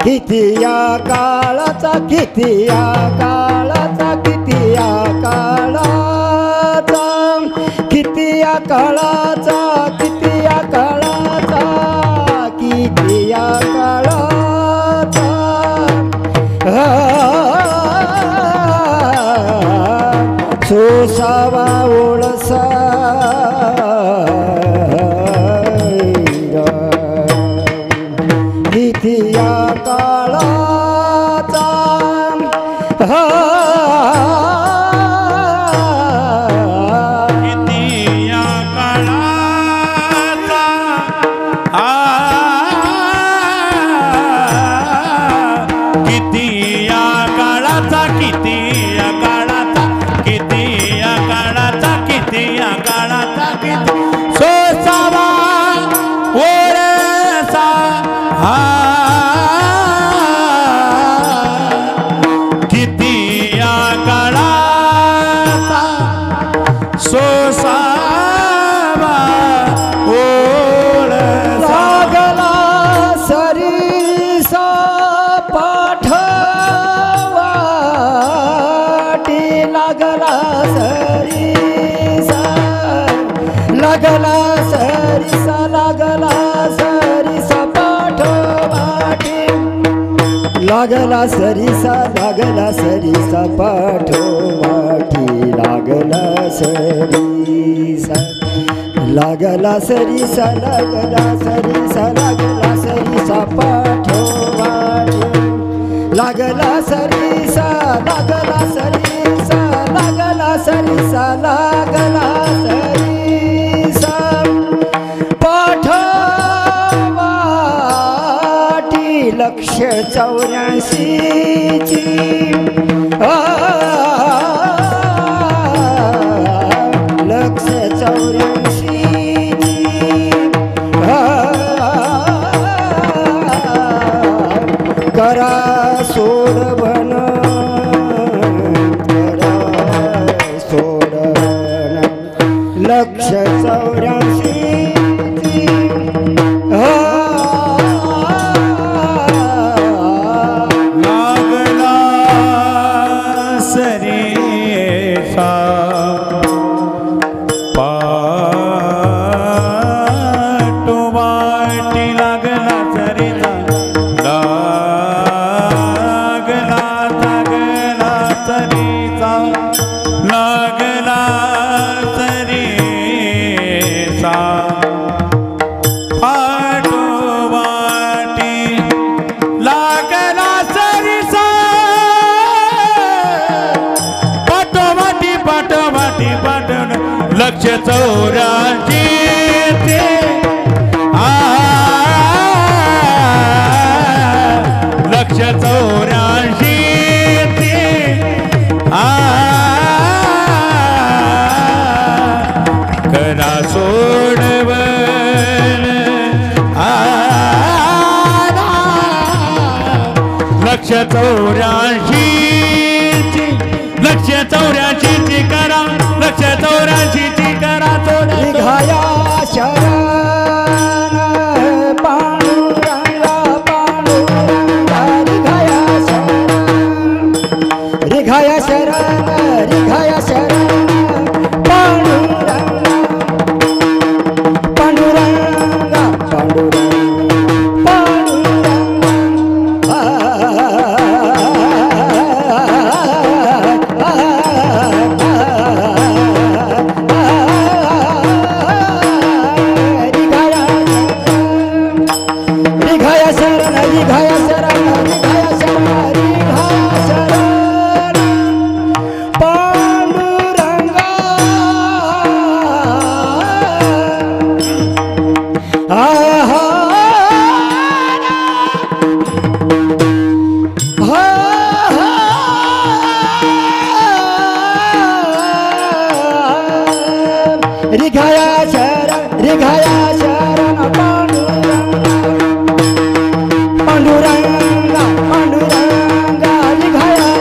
कितिया काळाचा कितिया काळाचा कितिया काळाचा कितिया काळाचा कितिया काळाचा कितिया काळाचा सोसावा ओळसा कितिया काळाचा कितिया काळाचा कितिया काळाचा कितिया काळाचा कितिया काळाचा कितिया काळाचा सोसावा ओळसा कितिया काळाचा सोसावा ओळसा लागला सरीसा पाठवाटी लागला सरीसा लागला सरीसा लागला सरीसा पाठवाटी लागला सरीसा पाठवाटी लागला सरीसा लागला सरीसा पाठवाटी लागला सरीसा पाठवाटी लक्ष 84ची लक्ष 84ची करा सोडवण लक्ष 84 लागला सरीसा पाठवाटी लागला सरीसा लागला सरीसा लागला सरीसा पाठवाटी लागला सरीसा पाठवाटी लक्ष 84 लक्ष 84 करा सोडवण लक्ष 84 लक्ष 84 करा लक्ष 84 करा निघाया शरण पांडुरंगा रिघाया शरण रिघाया शरण पांडुरंगा पांडुरंगा रिघाया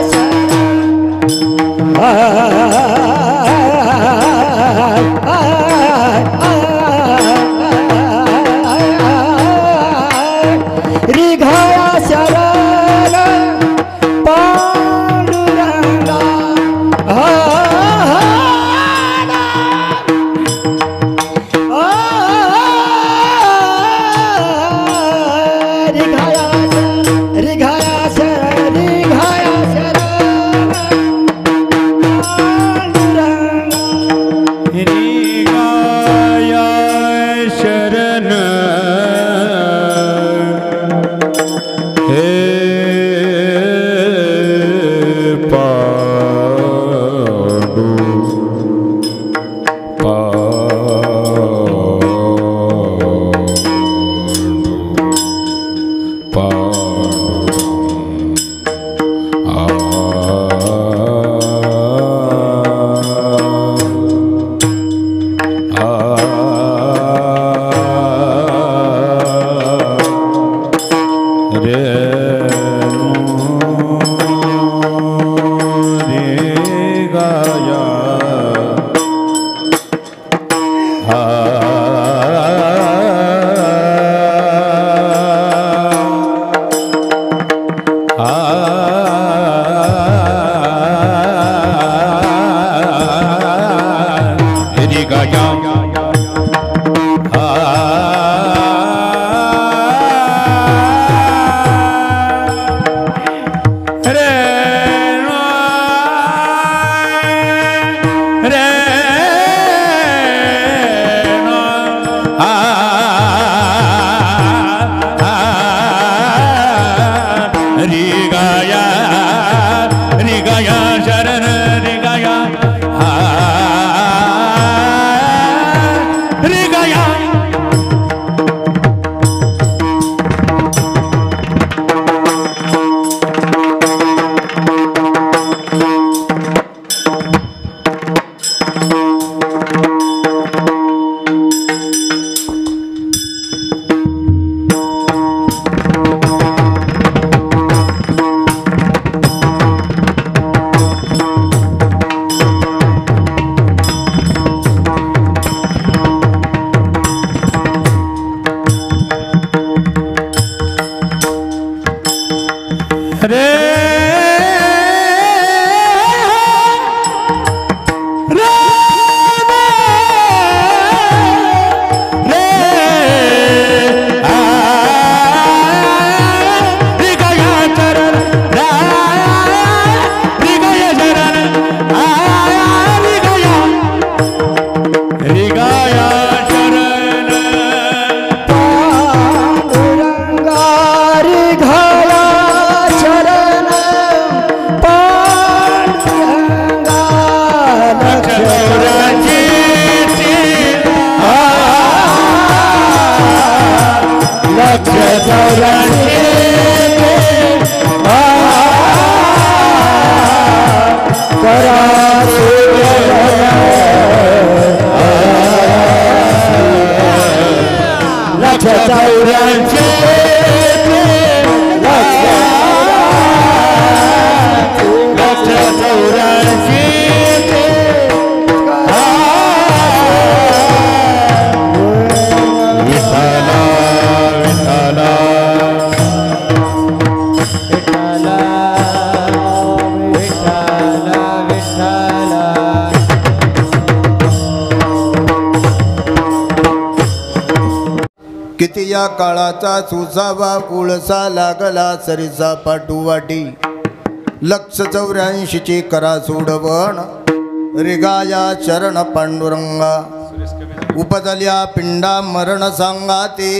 रिघाया शरण पांडुरंगा रिघाया शरण रिघाया शरण हे किती या काळाचा सुसावा उळसा लागला सरीसा पाठुवाटी 184 करा सोडवण रिगाया शरण पांडुरंगा उपजल्या पिंडा मरण सांगाते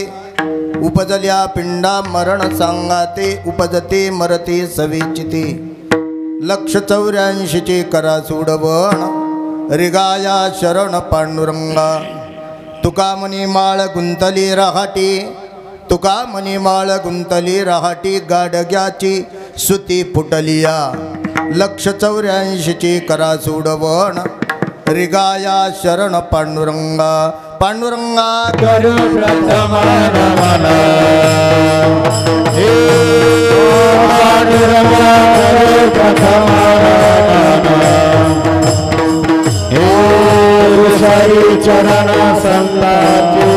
उपजल्या पिंडा मरण सांगाते उपजते मरते सविचिते 184 करा सोडवण रिगाया शरण पांडुरंगा तुका मनी माळ गुंतली रहाटी तुका मनी माळ गुंतली रहाटी गाडग्याची सुती फुटलिया 184 करा सोडवण रिगाया शरण पांडुरंगा पांडुरंगा करू प्रथम नमन हे पांडुरंगा करू प्रथम नमन हे साई चरण संताची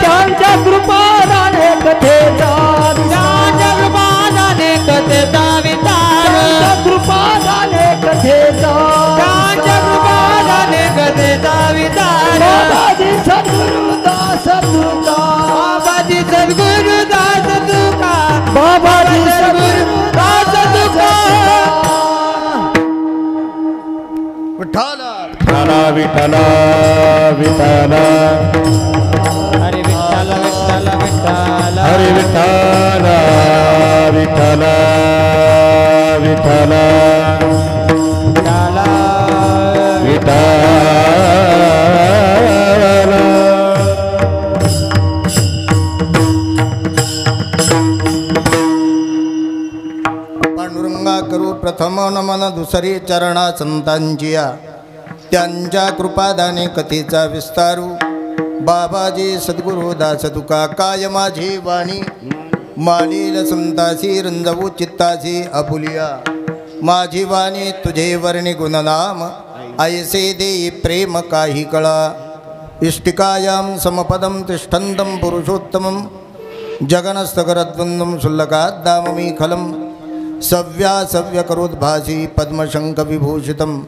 त्यांच्या कृपादाने कथेचा कृपादाने कथेचा बाबाजी सद्गुरुदास तुका बाबाजी सद्गुरुदास तुका बाबाजी सद्गुरुदास तुका विठ्ठल विठ्ठल विठ्ठल हरे विठ्ठल विठ्ठल विठ्ठल हरे विठ्ठल विठ्ठल विठ्ठल विठ्ठल पांडुरंगा करू प्रथम नमन दुसरी चरणा संतांचिया त्यांच्या कृपादाने कथेचा विस्तारू बाबाजी सद्गुरुदास तुका काय माझी वाणी मालील संतासी रंजवू चित्तासी अपुलिया माझी वाणी तुझे वर्णी गुणनाम ऐसे देई प्रेम काही कळा इष्टिकायां समपदं तिष्ठन्तं पुरुषोत्तमं जगनस्तकरद्वन्द्वं शुल्लकाद्दाममी खलं सव्यासव्यकरोद्भासी पद्मशङ्खविभूषितम्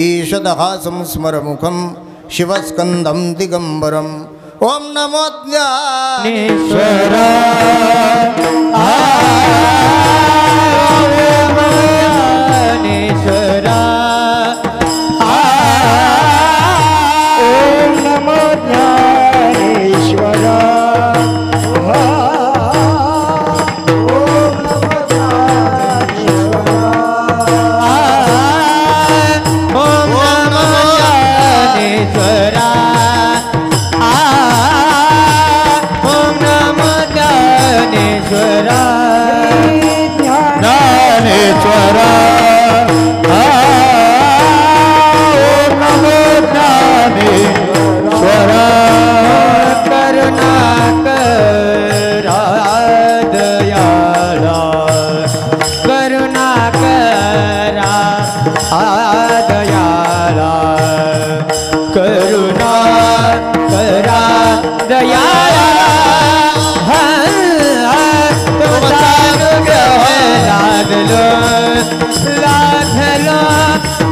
ईषदहासं स्मरमुखं शिवस्कन्दं दिगम्बरम् ॐ नमो ज्ञानेश्वर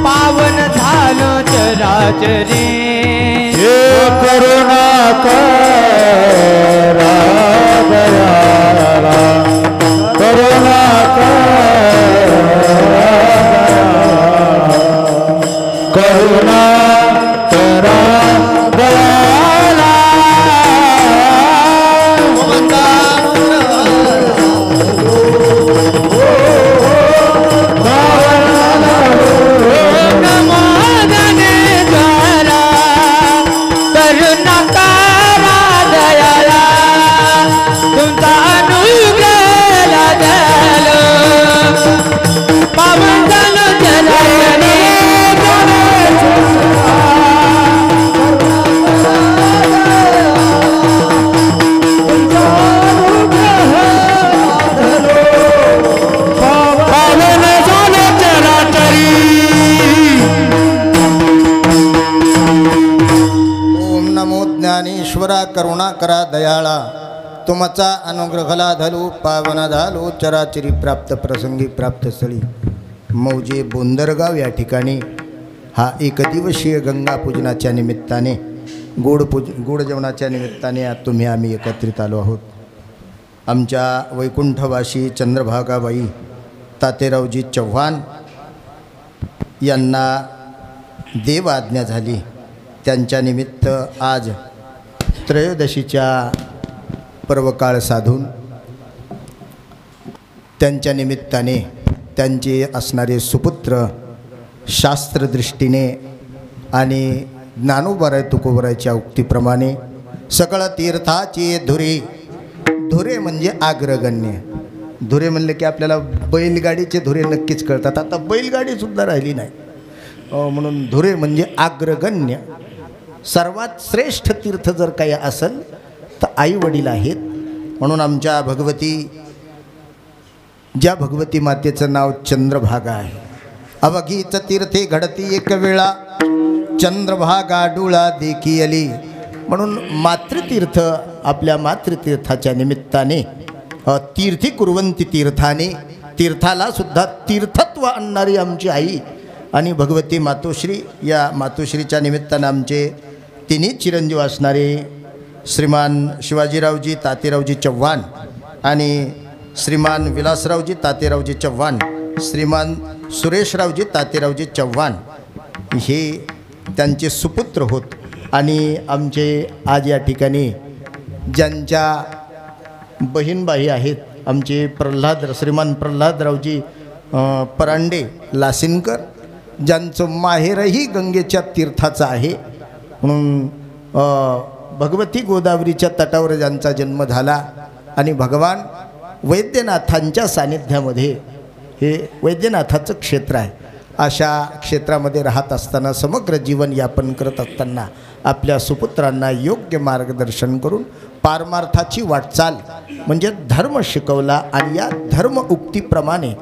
पावन झालो चराचरी हे करुणा करा दयाला करुणा करुणा करा दयाला करुणा करा दयाळा तुमचा अनुग्रहला धलू पावन झालो चराचरी प्राप्त प्रसंगी प्राप्त स्थळी मौजे बोंदरगाव या ठिकाणी हा एकदिवसीय गंगा पूजनाच्या निमित्ताने गोड जेवणाच्या निमित्ताने तुम्ही आम्ही एकत्रित आलो आहोत। आमच्या वैकुंठवासी चंद्रभागाबाई तातेरावजी चव्हाण यांना देव आज्ञा झाली, त्यांच्या निमित्त आज त्रयोदशीच्या पर्वकाळ साधून त्यांच्या निमित्ताने त्यांचे असणारे सुपुत्र शास्त्रदृष्टीने आणि ज्ञानोबराय तुकोबरायच्या उक्तीप्रमाणे सकळ तीर्थाची धुरे धुरे म्हणजे अग्रगण्य धुरे म्हणले की आपल्याला बैलगाडीचे धुरे नक्कीच कळतात. आता बैलगाडीसुद्धा राहिली नाही. म्हणून धुरे म्हणजे अग्रगण्य सर्वात श्रेष्ठ तीर्थ जर काही असेल तर आई वडील आहेत. म्हणून आमच्या भगवती, ज्या भगवती मातेचं नाव चंद्रभागा आहे. अवघीच तीर्थे घडती एक वेळा, चंद्रभागा डोळा देखी आली. म्हणून मातृतीर्थ, आपल्या मातृतीर्थाच्या निमित्ताने तीर्थी कुर्वंती तीर्थाने, तीर्थाला सुद्धा तीर्थत्व आणणारी आमची आई आणि भगवती मातोश्री. या मातोश्रीच्या निमित्तानं आमचे तिन्ही चिरंजीव असणारे श्रीमान शिवाजीरावजी तातेरावजी चव्हाण आणि श्रीमान विलासरावजी तातेरावजी चव्हाण, श्रीमान सुरेशरावजी तातेरावजी चव्हाण हे त्यांचे सुपुत्र होत. आणि आमचे आज या ठिकाणी ज्यांच्या बहीणबाई आहेत, आमचे श्रीमान प्रल्हादरावजी परांडे लासिनकर, ज्यांचं माहेरही गंगेच्या तीर्थाचं आहे. म्हणून भगवती गोदावरीच्या तटावर ज्यांचा जन्म झाला आणि भगवान वैद्यनाथांच्या सानिध्यामध्ये, हे वैद्यनाथाचं क्षेत्र आहे, अशा क्षेत्रामध्ये राहत असताना, समग्र जीवन यापन करत असताना आपल्या सुपुत्रांना योग्य मार्गदर्शन करून पारमार्थाची वाटचाल म्हणजे धर्म शिकवला. आणि या धर्म उक्तीप्रमाणे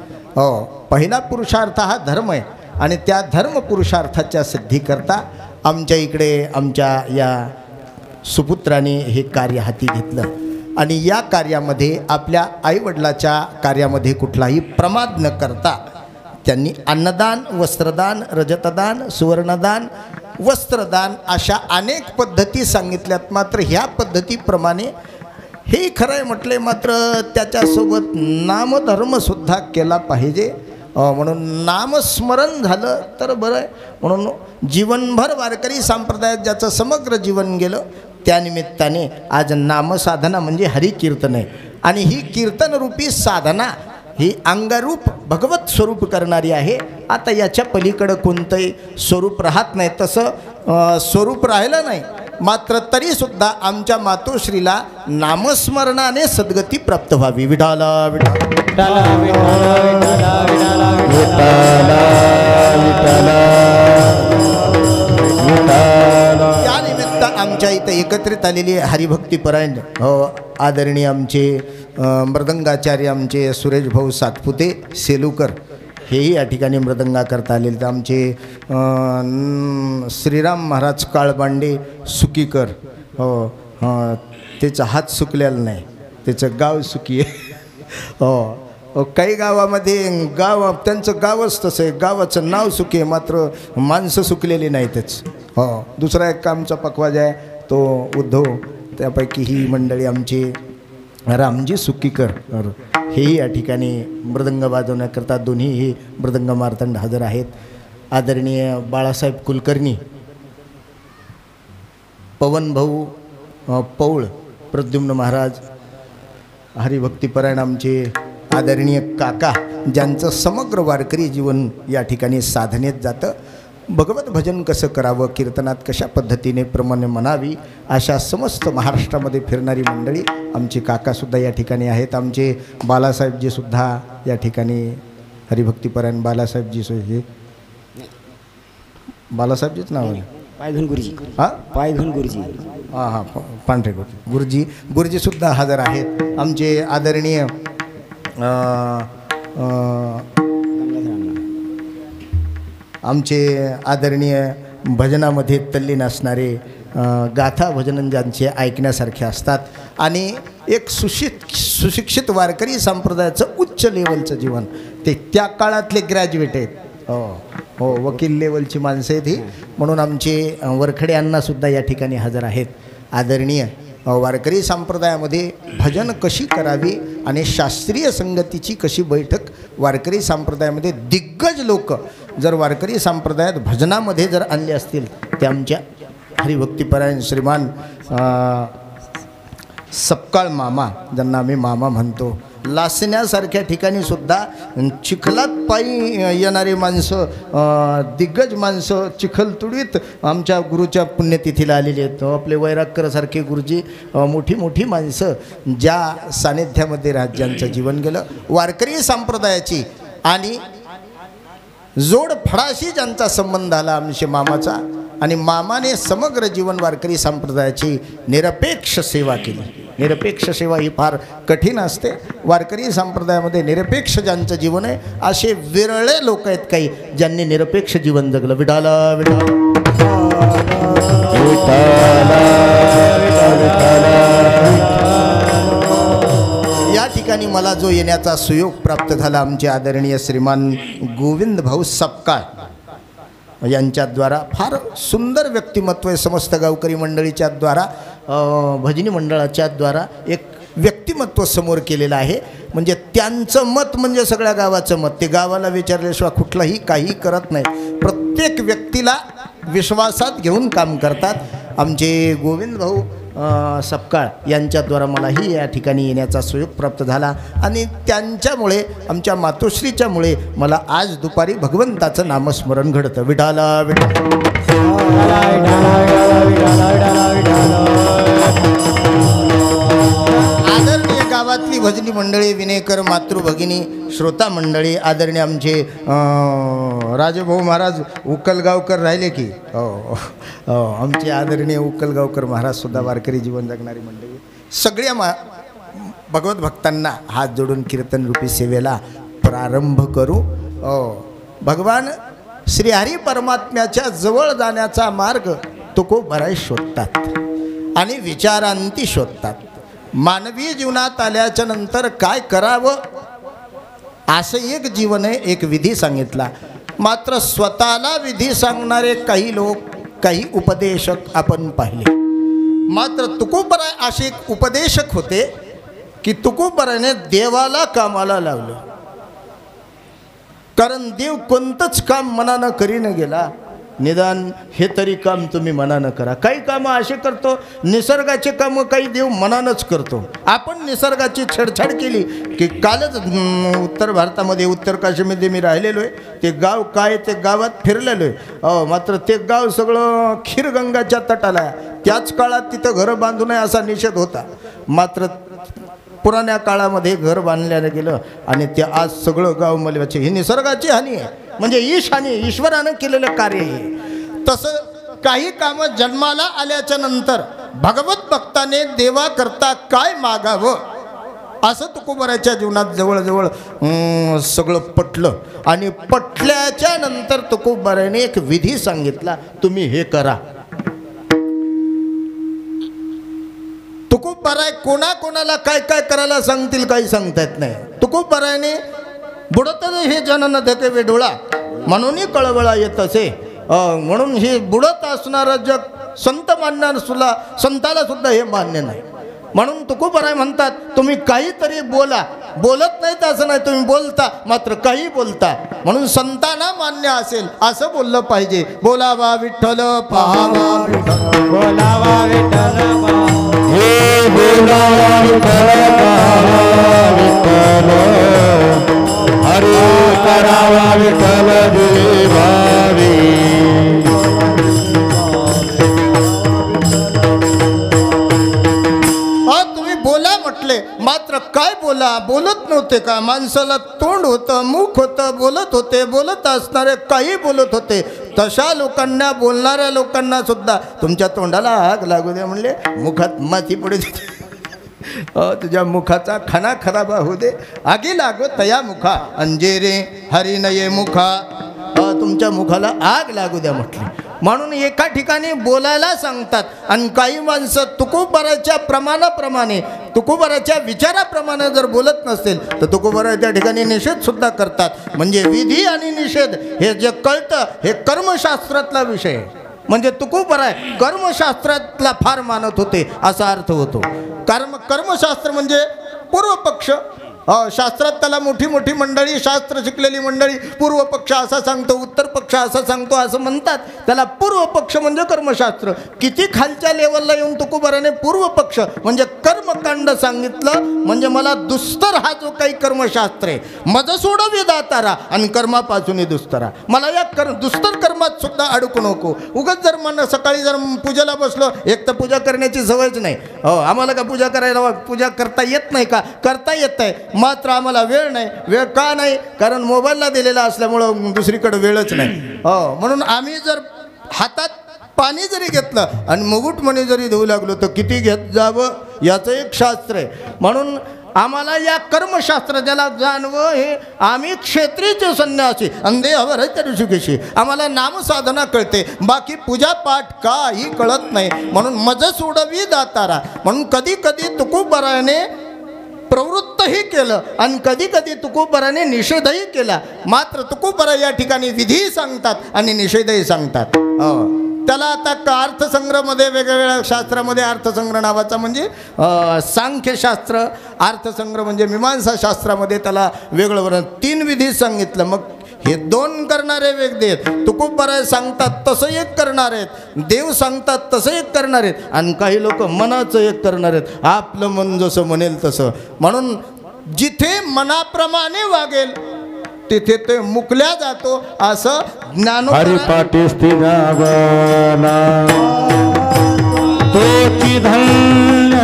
पहिला पुरुषार्थ हा धर्म आहे आणि त्या धर्म पुरुषार्थाच्या सिद्धीकरता आमच्या इकडे आमच्या या सुपुत्राने हे कार्य हाती घेतलं. आणि या कार्यामध्ये आपल्या आईवडिलाच्या कार्यामध्ये कुठलाही प्रमाद न करता त्यांनी अन्नदान, वस्त्रदान, रजतदान, सुवर्णदान, वस्त्रदान अशा अनेक पद्धती सांगितल्यात. मात्र ह्या पद्धतीप्रमाणे हे खरं आहे म्हटले, मात्र त्याच्यासोबत नामधर्मसुद्धा केला पाहिजे. म्हणून नामस्मरण झालं तर बरं आहे. म्हणून जीवनभर वारकरी संप्रदायात ज्याचं समग्र जीवन गेलं, त्यानिमित्ताने आज नामसाधना म्हणजे हरिकीर्तन आहे. आणि ही कीर्तनरूपी साधना ही अंगरूप भगवत स्वरूप करणारी आहे. आता याच्या पलीकडं कोणतंही स्वरूप राहत नाही, तसं स्वरूप राहिलं नाही. मात्र तरीसुद्धा आमच्या मातोश्रीला नामस्मरणाने सद्गती प्राप्त व्हावी. विठाला विठाला या निमित्त आमच्या इथं एकत्रित आलेली हरिभक्तीपरायण आदरणीय आमचे मृदंगाचार्य आमचे सुरेश भाऊ सातपुते सेलूकर हेही या ठिकाणी मृदंगा करता आलेले. तर आमचे श्रीराम महाराज काळबांडे सुकीकर, त्याचा हात सुकलेला नाही, त्याचं गाव सुकी आहे. काही गावामध्ये त्यांचं गावच तसं आहे, गावाचं नाव सुकी आहे मात्र माणसं सुकलेली नाहीतच. दुसरा एक आमचा पकवाज आहे तो उद्धव, त्यापैकी ही मंडळी आमची रामजी सुकीकर हेही या ठिकाणी मृदंग वाजवण्याकरता दोन्हीही मृदंग मार्तंड हजर आहेत. आदरणीय बाळासाहेब कुलकर्णी, पवन भाऊ पौळ, प्रद्युम्न महाराज, हरिभक्तीपरायण आमचे आदरणीय काका, ज्यांचं समग्र वारकरी जीवन या ठिकाणी साधनेत जातं. भगवत भजन कसं करावं, कीर्तनात कशा पद्धतीने प्रमाणे म्हणावी, अशा समस्त महाराष्ट्रामध्ये फिरणारी मंडळी आमचे काकासुद्धा या ठिकाणी आहेत. आमचे बालासाहेबजीसुद्धा या ठिकाणी हरिभक्तीपरायण बालासाहेबजी, बालासाहेबजीच नाव आहे, पायघन गुरुजी, पायघन गुरुजी, हां पांढरे गुरुजी, गुरुजीसुद्धा हजर आहेत. आमचे आदरणीय आमचे आदरणीय भजनामध्ये तल्लीन असणारे गाथा भजन ज्यांचे ऐकण्यासारखे असतात आणि एक सुशिक्षित वारकरी संप्रदायाचं उच्च लेवलचं जीवन, ते त्या काळातले ग्रॅज्युएट आहेत. हो वकील लेवलची माणसं आहेत ही. म्हणून आमचे वरखडे अण्णासुद्धा या ठिकाणी हजर आहेत. आदरणीय वारकरी संप्रदायामध्ये भजन कशी करावी आणि शास्त्रीय संगतीची कशी बैठक वारकरी संप्रदायामध्ये दिग्गज लोक जर वारकरी संप्रदायात भजनामध्ये जर आणले असतील ते आमच्या हरिभक्तीपरायण श्रीमान सपकाळ मामा, ज्यांना आम्ही मामा म्हणतो, लासण्यासारख्या ठिकाणी सुद्धा चिखलात पायी येणारी माणसं, दिग्गज माणसं चिखलतुडीत आमच्या गुरुच्या पुण्यतिथीला आलेली आहेत. आपले वैरागकरसारखे गुरुजी, मोठी मोठी माणसं ज्या सानिध्यामध्ये राज्यांचं जीवन गेलं. वारकरी संप्रदायाची आणि जोडफडाशी ज्यांचा संबंध आला आमचे मामाचा, आणि मामाने समग्र जीवन वारकरी संप्रदायाची निरपेक्ष सेवा केली. निरपेक्ष सेवा ही फार कठीण असते. वारकरी संप्रदायामध्ये निरपेक्ष ज्यांचं जीवन आहे असे विरळे लोक आहेत काही ज्यांनी निरपेक्ष जीवन जगलं. विठाला विठाला या ठिकाणी मला जो येण्याचा सुयोग प्राप्त झाला आमचे आदरणीय श्रीमान गोविंद भाऊ सपकाळ यांच्याद्वारा. फार सुंदर व्यक्तिमत्व आहे. समस्त गावकरी मंडळीच्या द्वारा, भजनी मंडळाच्या द्वारा एक व्यक्तिमत्व समोर केलेलं आहे. म्हणजे त्यांचं मत म्हणजे सगळ्या गावाचं मत. ते गावाला विचारल्याशिवाय कुठलाही काही करत नाही. प्रत्येक व्यक्तीला विश्वासात घेऊन काम करतात. आमचे गोविंद भाऊ सपकाळ यांच्याद्वारा मलाही या ठिकाणी येण्याचा सुयोग प्राप्त झाला आणि त्यांच्यामुळे, आमच्या मातोश्रीच्यामुळे मला आज दुपारी भगवंताचं नामस्मरण घडतं. विठाला आदरणीय गावातली भजनी मंडळी, विनेकर मातृभगिनी, श्रोता मंडळी, आदरणीय आमचे राजभाऊ महाराज उकलगावकर राहिले की आमचे आदरणीय उकलगावकर महाराजसुद्धा वारकरी जीवन जगणारी मंडळी, सगळ्या भगवत भक्तांना हात जोडून कीर्तनरूपी सेवेला प्रारंभ करू. भगवान श्रीहरी परमात्म्याच्या जवळ जाण्याचा मार्ग तुकोबराय शोधतात आणि विचारांती शोधतात. मानवी जीवनात आल्याच्या नंतर काय करावं असं एक जीवन आहे, एक विधी सांगितला. मात्र स्वतःला विधी सांगणारे काही लोक, काही उपदेशक आपण पाहिले. मात्र तुकोबराय असे एक उपदेशक होते की तुकोबरायने देवाला कामाला लावलं. कारण देव कोणतंच काम मनानं करीन गेला. निदान हे तरी काम तुम्ही मनानं करा. काही कामं असे करतो, निसर्गाचे कामं काही देव मनानंच करतो. आपण निसर्गाची छेडछाड केली की कालच उत्तर भारतामध्ये, उत्तर काशीमध्ये मी राहिलेलो आहे. ते गाव काय, ते गावात फिरलेलो आहे. मात्र ते गाव सगळं खीरगंगाच्या तटाला आहे. त्याच काळात तिथं घरं बांधू नये असा निषेध होता. मात्र पुराण्या काळामध्ये घर बांधल्यानं गेलं आणि ते आज सगळं गाव मलवाचे. ही निसर्गाची हानी आहे, म्हणजे ईश हानी, ईश्वरानं केलेलं कार्य आहे. तसं काही कामं जन्माला आल्याच्या नंतर भगवत भक्ताने देवाकरता काय मागावं असं तुकोबराच्या जीवनात जवळजवळ सगळं पटलं. आणि पटल्याच्या नंतर तुकोबराने एक विधी सांगितला, तुम्ही हे करा. तुकोबराय कोणाकोणाला काय काय करायला सांगतील काही सांगता येत नाही. तुकोबरायने बुडत हे जनन धके वेडोळा म्हणून कळवळा येत असे. म्हणून हे बुडत असणारं जग संत मानणार सुद्धा, संताला सुद्धा हे मान्य नाही. म्हणून तुकोबराय म्हणतात तुम्ही काहीतरी बोला. बोलत नाही तर असं नाही, तुम्ही बोलता, मात्र काही बोलता. म्हणून संतांना मान्य असेल असं बोललं पाहिजे. बोलावा विठ्ठल पाहावा विठ्ठल, बोलावा विठ्ठल हे बोलावा विठ्ठल पाहावा विठ्ठल, हरे करावा विठ्ठल देवावे. तुम्ही बोला म्हटले, मात्र काय बोला. बोलत नव्हते का? माणसाला तोंड होतं, मुख होतं, बोलत होते. बोलत असणारे काही बोलत होते. तशा लोकांना, बोलणाऱ्या लोकांना सुद्धा तुमच्या तोंडाला आग लागू दे म्हणले, मुखात माती पडू दे, तुझ्या मुखाचा खना खराबा होऊ दे, आगी लागो तया मुखा, अंजेरे हरी नये मुखा, तुमच्या मुखाला आग लागू द्या म्हटली. म्हणून एका ठिकाणी बोलायला सांगतात आणि काही माणसं तुकोबराच्या प्रमाणाप्रमाणे, तुकोबराच्या विचाराप्रमाणे जर बोलत नसेल तर तुकोबरा त्या ठिकाणी निषेध सुद्धा करतात. म्हणजे विधी आणि निषेध हे जे कळतं हे कर्मशास्त्रातला विषय आहे. म्हणजे तुकोबराय कर्मशास्त्रातला फार मानत होते असा अर्थ होतो. कर्मशास्त्र म्हणजे पूर्वपक्ष, शास्त्रात त्याला मोठी मोठी मंडळी, शास्त्र शिकलेली मंडळी पूर्व पक्ष असा सांगतो, उत्तर पक्ष असा सांगतो असं म्हणतात. त्याला पूर्व पक्ष म्हणजे कर्मशास्त्र. किती खालच्या लेवलला येऊन तुकोबाराने पूर्व पक्ष म्हणजे कर्मकांड सांगितलं. म्हणजे मला दुस्तर हा जो काही कर्मशास्त्र आहे, मज सोडवी दातारा आणि कर्मापासूनही दुस्तरा, मला या दुस्तर कर्मात सुद्धा अडकू नको. उगाच जर मन सकाळी जर पूजेला बसलो, एक तर पूजा करण्याची सवयच नाही. आम्हाला का पूजा करता येत नाही का? करता येत आहे, मात्र आम्हाला वेळ नाही. वेळ का नाही? कारण मोबाईलला दिलेला असल्यामुळं दुसरीकडे वेळच नाही. म्हणून आम्ही जर हातात पाणी जरी घेतलं आणि मुगुटमणी जरी धुवू लागलो तर किती घेत जावं याचं एक शास्त्र आहे. म्हणून आम्हाला या कर्मशास्त्र ज्याला जाणवं, हे आम्ही क्षेत्रीचे संन्यासी अंधेवर ऋषिकेशी, आम्हाला नामसाधना कळते, बाकी पूजापाठ काही कळत नाही. म्हणून मज सोडवी दातारा. म्हणून कधी कधी तुकोबाराने प्रवृत्तही केलं आणि कधी कधी तुकोबाराने निषेधही केला. मात्र तुकोबारा या ठिकाणी विधी सांगतात आणि निषेधही सांगतात. त्याला आता अर्थसंग्रहमध्ये वेगवेगळ्या शास्त्रामध्ये अर्थसंग्रह नावाचा म्हणजे सांख्यशास्त्र, अर्थसंग्रह म्हणजे मीमांसा शास्त्रामध्ये त्याला वेगळं वर्णन 3 विधी सांगितलं. मग हे 2 करणारे व्यक्ती आहेत. तुकोबारा सांगतात तसं एक करणार आहेत, देव सांगतात तसं एक करणार आहेत, आणि काही लोक मनाचं एक करणार आहेत, आपलं मन जसं म्हणेल तसं. म्हणून जिथे मनाप्रमाणे वागेल तिथे ते मुकल्या जातो असं हरिपाठी स्थिरावला तोची धन्य.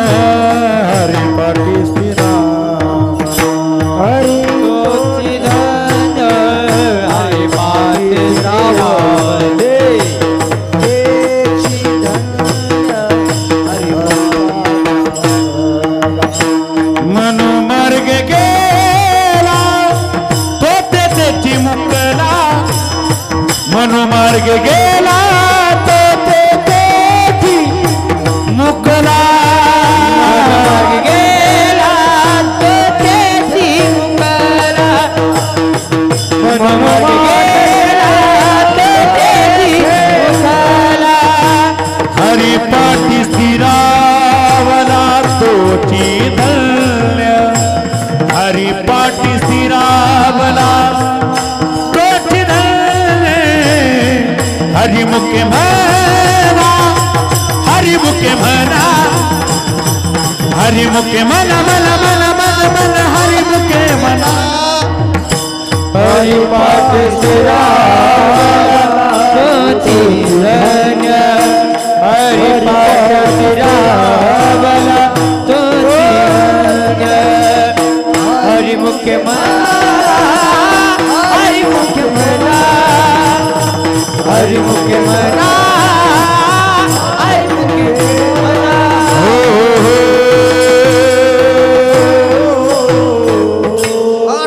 हरिपाठी स्थिरा तोची धन्य हरिपाठी स्थिरावले. मनु मार्ग गेला तो त्याची मुकला. मनु मार्ग गेला तो त्याची मुकला. गेला तो त्याची मुकला. मनोमन गेला तो त्याची मुकला. हरिपाठी स्थिरावला तोची धन्य. हरिपाठी स्थिरावला तोची धन्य. हरिमुखे म्हणा, हरिमुखे म्हणा, हरिमुखे म्हणा, म्हणा म्हणा म्हणा म्हणा, हरिमुखे म्हणा. हरिपाठी स्थिरावला तोची धन्य. हरिपाठी स्थिरावला तोची धन्य. हरिमुखे म्हणा, हरिमुखे म्हणा, हरिमुखे म्हणा, हरिमुखे म्हणा.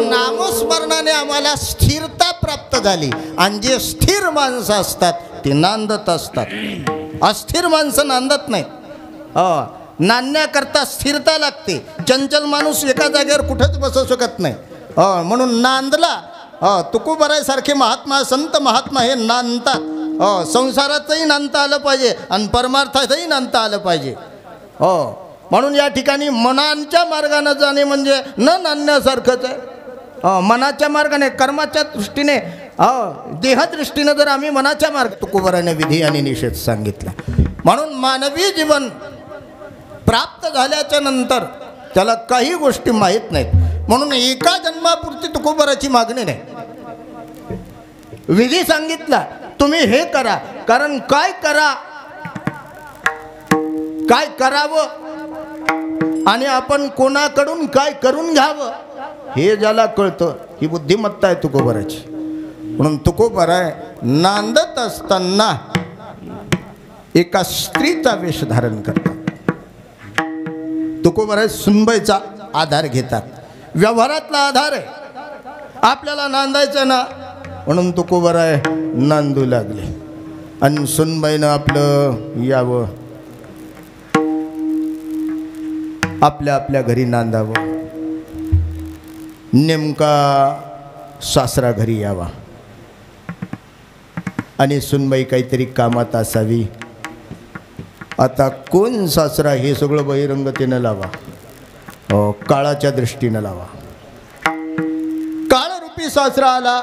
नामस्मरणाने आम्हाला स्थिरता प्राप्त झाली. आणि जे स्थिर माणसं असतात ते नांदत असतात. अस्थिर माणसं नांदत नाहीत. नांदण्याकरता स्थिरता लागते. चंचल माणूस एका जागेवर कुठंच बसू शकत नाही. म्हणून नांदला. तुकोबारासारखे महात्मा, संत महात्मा हे नांदतात. संसारातही नांदता आलं पाहिजे आणि परमार्थातही नांदता आलं पाहिजे. म्हणून या ठिकाणी मनांच्या मार्गाने जाणे म्हणजे न नांदण्यासारखंच आहे. मनाच्या मार्गाने, कर्माच्या दृष्टीने, देहदृष्टीने जर आम्ही मनाच्या मार्ग, तुकोबाराने विधी आणि निषेध सांगितला. म्हणून मानवी जीवन प्राप्त झाल्याच्या नंतर त्याला काही गोष्टी माहीत नाहीत. म्हणून एका जन्मापुरती तुकोबाराची मागणी नाही. विधी सांगितला तुम्ही हे करा, कारण काय करा, काय करावं आणि आपण कोणाकडून काय करून घ्यावं हे ज्याला कळतं ही बुद्धिमत्ता आहे तुकोबाराची. म्हणून तुकोबारा नांदत असताना एका स्त्रीचा वेश धारण करतात. तुकोबारा सुनबाईचा आधार घेतात. व्यवहारातला आधार आहे. आपल्याला नांदायचं ना, म्हणून तुकोबारा नांदू लागले आणि सुनबाईनं आपलं यावं, आपल्या आपल्या घरी नांदावं. नेमका सासरा घरी यावा आणि सुनबाई काहीतरी कामात असावी. आता कोण सासरा हे सगळं बहिरंगतेनं लावा, काळाच्या दृष्टीनं लावा. रूपी सासरा आला.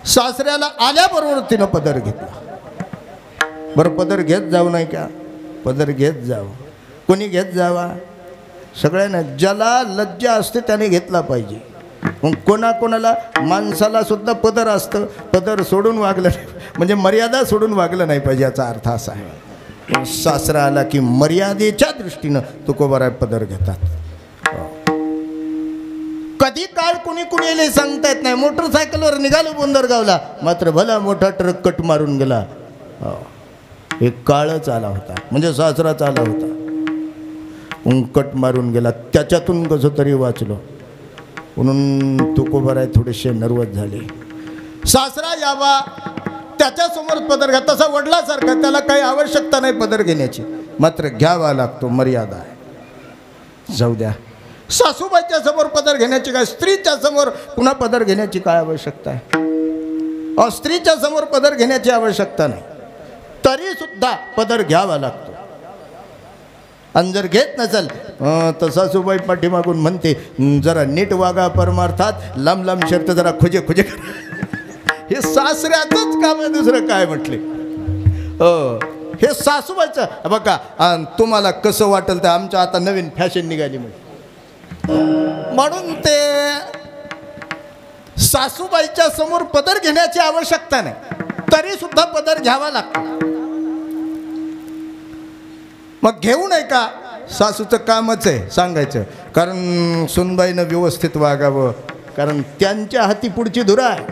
सासऱ्याला आल्याबरोबर तिनं पदर घेतला. बरं पदर घेत जाऊ नाही का? पदर घेत जावं. कोणी घेत जावा? सगळ्यांना. ज्याला लज्जा असते त्याने घेतला पाहिजे. मग कोणाकोणाला माणसाला सुद्धा पदर असतं. पदर सोडून वागलं म्हणजे मर्यादा सोडून वागलं नाही पाहिजे, याचा अर्थ असा आहे. सासरा आला की मर्यादेच्या दृष्टीनं तुकोबाराय पदर घेतात. कधी काळ कुणी कुणी येईल सांगता येत नाही. मोटरसायकलवर निघालो बोंदरगावला, मात्र भला मोठा ट्रक कट मारून गेला. एक काळच आला होता, म्हणजे सासराच आला होता, कट मारून गेला. त्याच्यातून कसं तरी वाचलो म्हणून तुकोबाराय थोडेसे नर्वस झाले. सासरा यावा, त्याच्यासमोर पदर घ्या. तसा वडिलासारखा त्याला काही आवश्यकता नाही पदर घेण्याची, मात्र घ्यावा लागतो, मर्यादा आहे. जाऊ द्या. सासूबाईच्या समोर पदर घेण्याची काय, स्त्रीच्या समोर पुन्हा पदर घेण्याची काय आवश्यकता आहे? स्त्रीच्या समोर पदर घेण्याची आवश्यकता नाही, तरी सुद्धा पदर घ्यावा लागतो. आणि जर घेत नसेल तर सासूबाई पाठीमागून म्हणते, जरा नीट वागा, परमार्थात लांब लांब शर्त जरा खुजे खुजे. हे सासऱ्याचंच काम आहे, दुसरं काय म्हटले. हे सासूबाईचं बघा. तुम्हाला कसं वाटेल तर आमच्या आता नवीन फॅशन निघाली म्हणून ते सासूबाईच्या समोर पदर घेण्याची आवश्यकता नाही, तरी सुद्धा पदर घ्यावा लागतो. मग घेऊ नये का? सासूचं कामच आहे सांगायचं, कारण सुनबाईनं व्यवस्थित वागावं, कारण त्यांच्या हाती पुढची धुरा आहे.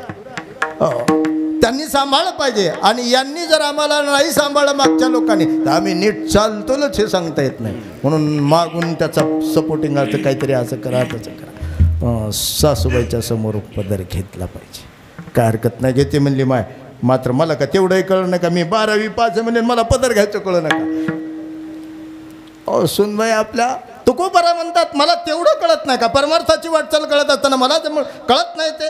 त्यांनी सांभाळलं पाहिजे. आणि यांनी जर आम्हाला नाही सांभाळलं मागच्या लोकांनी, तर आम्ही नीट चालतोच हे सांगता येत नाही. म्हणून मागून त्याचा सपोर्टिंग असं काहीतरी असं करा तसं करा. सासूबाईच्या समोर पदर घेतला पाहिजे, काय हरकत नाही. घेते म्हणली माय, मात्र मला का तेवढंही कळलं नाही का, मी 12वी पास म्हणजे मला पदर घ्यायचं कळलं नका. सुनबाई आपल्या तुकोबाराय म्हणतात, मला तेवढं कळत नाही का, परमार्थाची वाटचाल कळत असताना मला कळत नाही ते.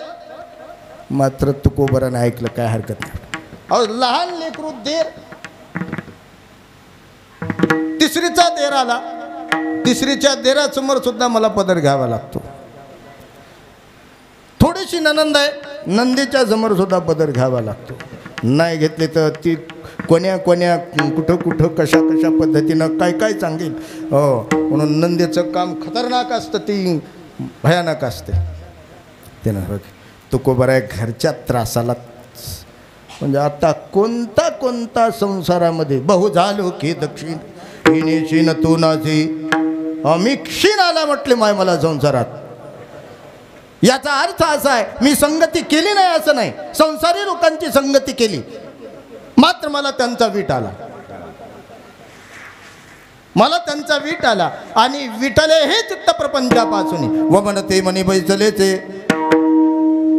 मात्र तुकोबाराने ऐकलं, काय हरकत नाही. लहान लेकरू देर, तिसरीचा देर आला, तिसरीच्या देरासमोर सुद्धा मला पदर घ्यावा लागतो. थोडीशी ननंद आहे, नंदीच्या समोर सुद्धा पदर घ्यावा लागतो. नाही घेतले तर ती कोण्या कोण्या कुठं कुठं कशा कशा पद्धतीनं काय काय सांगेल. म्हणून नंदीचं काम खतरनाक असतं, ती भयानक असते. त्यानं तुकोबाराय घरच्या त्रासाला, म्हणजे आता कोणता कोणता संसारामध्ये बहु झालो की दक्षिण हिनेशीन तू नाझी, मी क्षीण आला म्हटले माय मला संसारात. याचा अर्थ असा आहे, मी संगती केली नाही असं नाही, संसारी लोकांची संगती केली, मात्र मला त्यांचा वीट आला, मला त्यांचा वीट आला. आणि विटले हे चित्त प्रपंचापासून व म्हणते मनी बैसलेचे,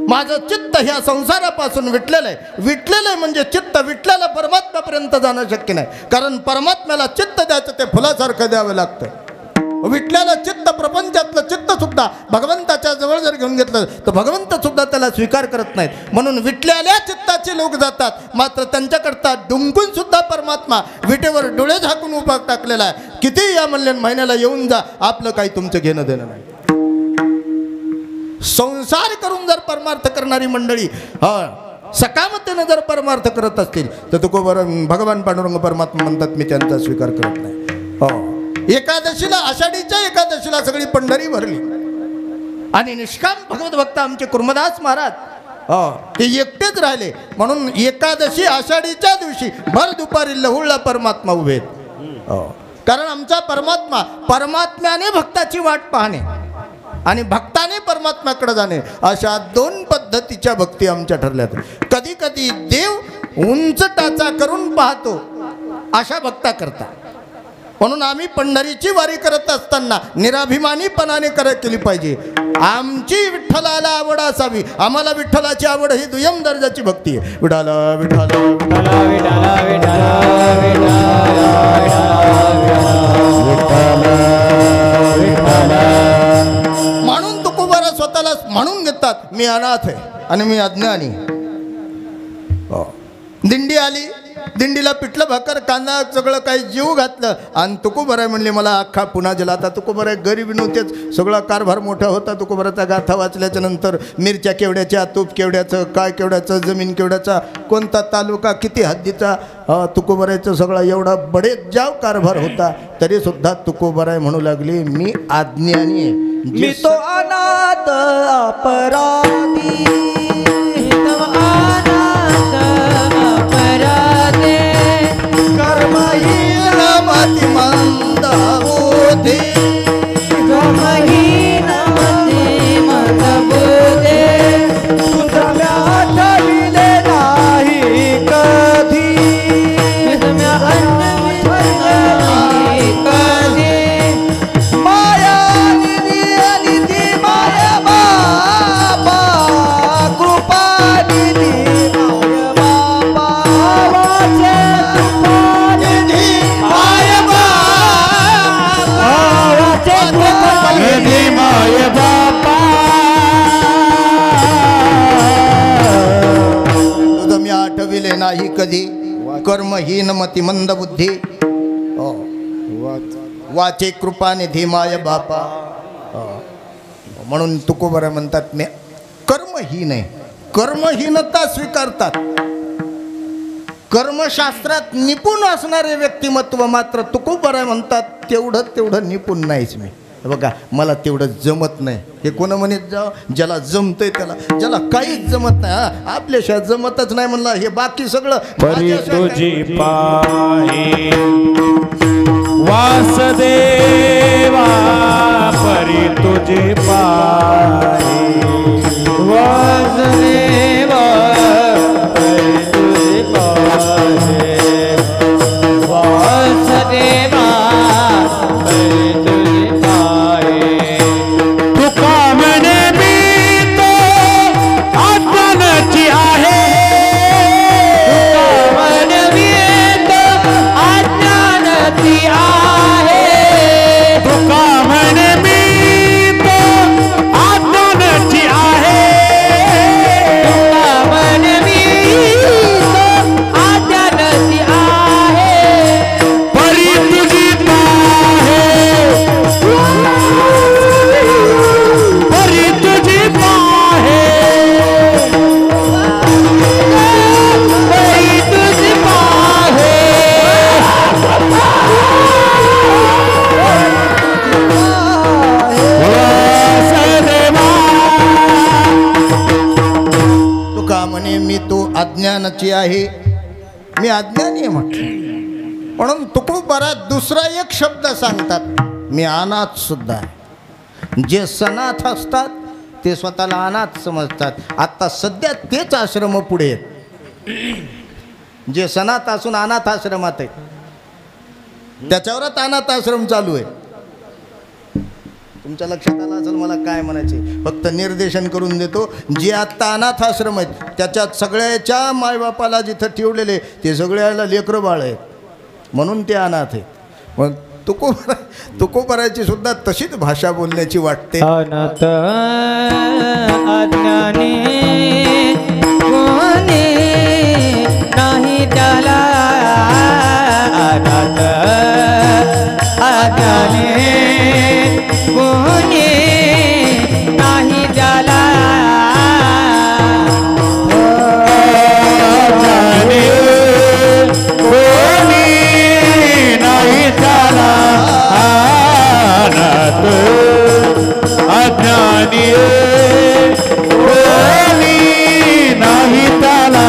माझं चित्त ह्या संसारापासून विटलेलं आहे. विटलेलं आहे म्हणजे चित्त विटलेलं परमात्म्यापर्यंत जाणं शक्य नाही, कारण परमात्म्याला चित्त द्यायचं ते फुलासारखं द्यावं लागतं. विटलेलं चित्त, प्रपंचातलं चित्त सुद्धा भगवंताच्या जवळ जर घेऊन घेतलं तर भगवंत सुद्धा त्याला स्वीकार करत नाहीत. म्हणून विटलेल्या चित्ताचे लोक जातात, मात्र त्यांच्याकरता डुंकून सुद्धा परमात्मा विटेवर डोळे झाकून उभा टाकलेला आहे. किती या म्हणले महिन्याला येऊन जा, आपलं काही तुमचं घेणं देणं नाही. संसार करून जर परमार्थ करणारी मंडळी सकामतेनं जर परमार्थ करत असतील तर तुकोबाराय भगवान पांडुरंग परमात्मा म्हणतात, मी त्यांचा स्वीकार करत नाही. एकादशीला, आषाढीच्या एकादशीला सगळी पंढरी भरली आणि निष्काम भगवत भक्त आमचे कुर्मदास महाराज ते एकटेच राहिले. म्हणून एकादशी आषाढीच्या दिवशी भर दुपारी लहुळला परमात्मा उभे आहेत. कारण आमचा परमात्मा, परमात्म्याने भक्ताची वाट पाहणे आणि भक्ताने परमात्म्याकडे जाणे, अशा दोन पद्धतीच्या भक्ती आमच्या ठरल्यात. कधी कधी देव उंच टाचा करून पाहतो, अशा भक्ता करता. म्हणून आम्ही पंढरीची वारी करत असताना निराभिमानीपणाने केली पाहिजे. आमची विठ्ठलाला आवड असावी, आम्हाला विठ्ठलाची आवड ही दुय्यम दर्जाची भक्ती आहे. विठाला विठाला विठाला विठाला विठाला विठाला म्हणून तुकोबाराय स्वतःला म्हणून घेतात, मी अनाथ आहे आणि मी अज्ञानी. दिंडी आली, दिंडीला पिठलं भाकर कांदा सगळं काही जीव घातलं आणि तुकोबराय म्हणले मला अख्खा पुन्हा जला. आता तुकोबराय गरीब नव्हतेच, सगळा कारभार मोठा होता. तुकोबराचा गाथा वाचल्याच्या नंतर मिरच्या केवड्याच्या, तूप केवड्याचं, काय केवड्याचं, जमीन केवड्याचा, कोणता तालुका, किती हद्दीचा, तुकोबरायचं सगळा एवढा बडेच जाव कारभार होता. तरीसुद्धा तुकोबराय म्हणू लागली मी अज्ञानी आहे. मी तो अनाथ अपराधी, अनाथ अपराधी, कर्महीन मती मंद बुद्धी, कर्महीन मती मंद बुद्धी, तुझ्या आठविले नाही कधी, तुझ्या आठविले नाही कधी. माया निधी निधी माया बाबा, कृपा निधी माया बाबा, वाचे कृपा निधी माया बाबा, वाचे कृपा निधी माया बाबा. तुझं मी आठविले नाही कधी, कर्महीन मती मंद बुद्धी, वाचे कृपानिधी माय बापा. म्हणून तुकोबराय म्हणतात मी कर्महीन आहे. कर्महीनता स्वीकारतात. कर्मशास्त्रात निपुण असणारे व्यक्तिमत्व मात्र तुकोबराय म्हणतात तेवढं निपुण नाहीच मी. बघा मला तेवढं जमत नाही. हे कोण म्हणत जा ज्याला जमतंय त्याला, ज्याला काहीच जमत नाही. हा आपल्याशिवाय जमतच नाही म्हणलं, हे बाकी सगळं परी तुझी पाहे वासदेवा, परी तुझी पाहे वासुदेवा, परी तुझी पाहे वासुदेवा, परी तुझी पाहे. तुका म्हणे मी तो आत्मनची आहे, तुका म्हणे मी तो आत्मनची आहे, तुका म्हणे मी तो आज्ञानती आहे. परी तुझी पाहे, परी तुझी पाहे, परी तुझी पाहे. वासदेवा. तुका म्हणे मी तो अज्ञानाची आहे, मी अज्ञानी आहे म्हटलं. म्हणून तुकोबराय दुसरा एक शब्द सांगतात मी अनाथ सुद्धा आहे. जे सनाथ असतात ते स्वतःला अनाथ समजतात. आता सध्या तेच आश्रम पुढे आहेत. जे सनाथ असून अनाथ आश्रमात आहेत त्याच्यावरच अनाथ आश्रम चालू आहे. तुमच्या लक्षात आलं असेल मला काय म्हणायचे. फक्त निर्देशन करून देतो. जे आत्ता अनाथ आश्रम आहेत त्याच्यात सगळ्याच्या मायबापाला जिथं ठेवलेले ते सगळ्याला लेकरं बाळ आहेत म्हणून ते अनाथ आहेत. मग तुकोबरायची सुद्धा तशीच भाषा बोलण्याची वाटते. अनाथ अज्ञानी कोणी नाही त्याला, अनाथ अज्ञानी कोणी नाही त्याला. कोणी नाही त्याला, अनाथ अज्ञानी कोणी नाही त्याला.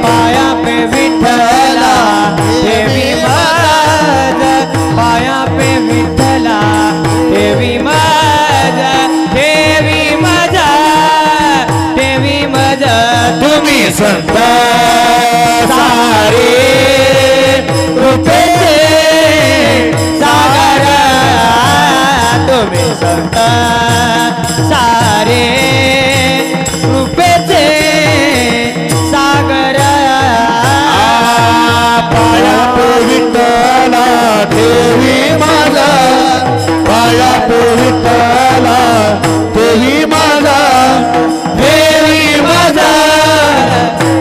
पाया पे विठ्ठला देवी माझ, पाया पे विठ्ठला देवी माझ, देवी माझा, देवी माझा. तुम्ही संत सारे कृपेचे सागर, तुम्ही संत सारे कृपेचे सागर. पाया पे विठ्ठला देवी माझा, पाया पे विठ्ठला देवी माझा, देवी माझा,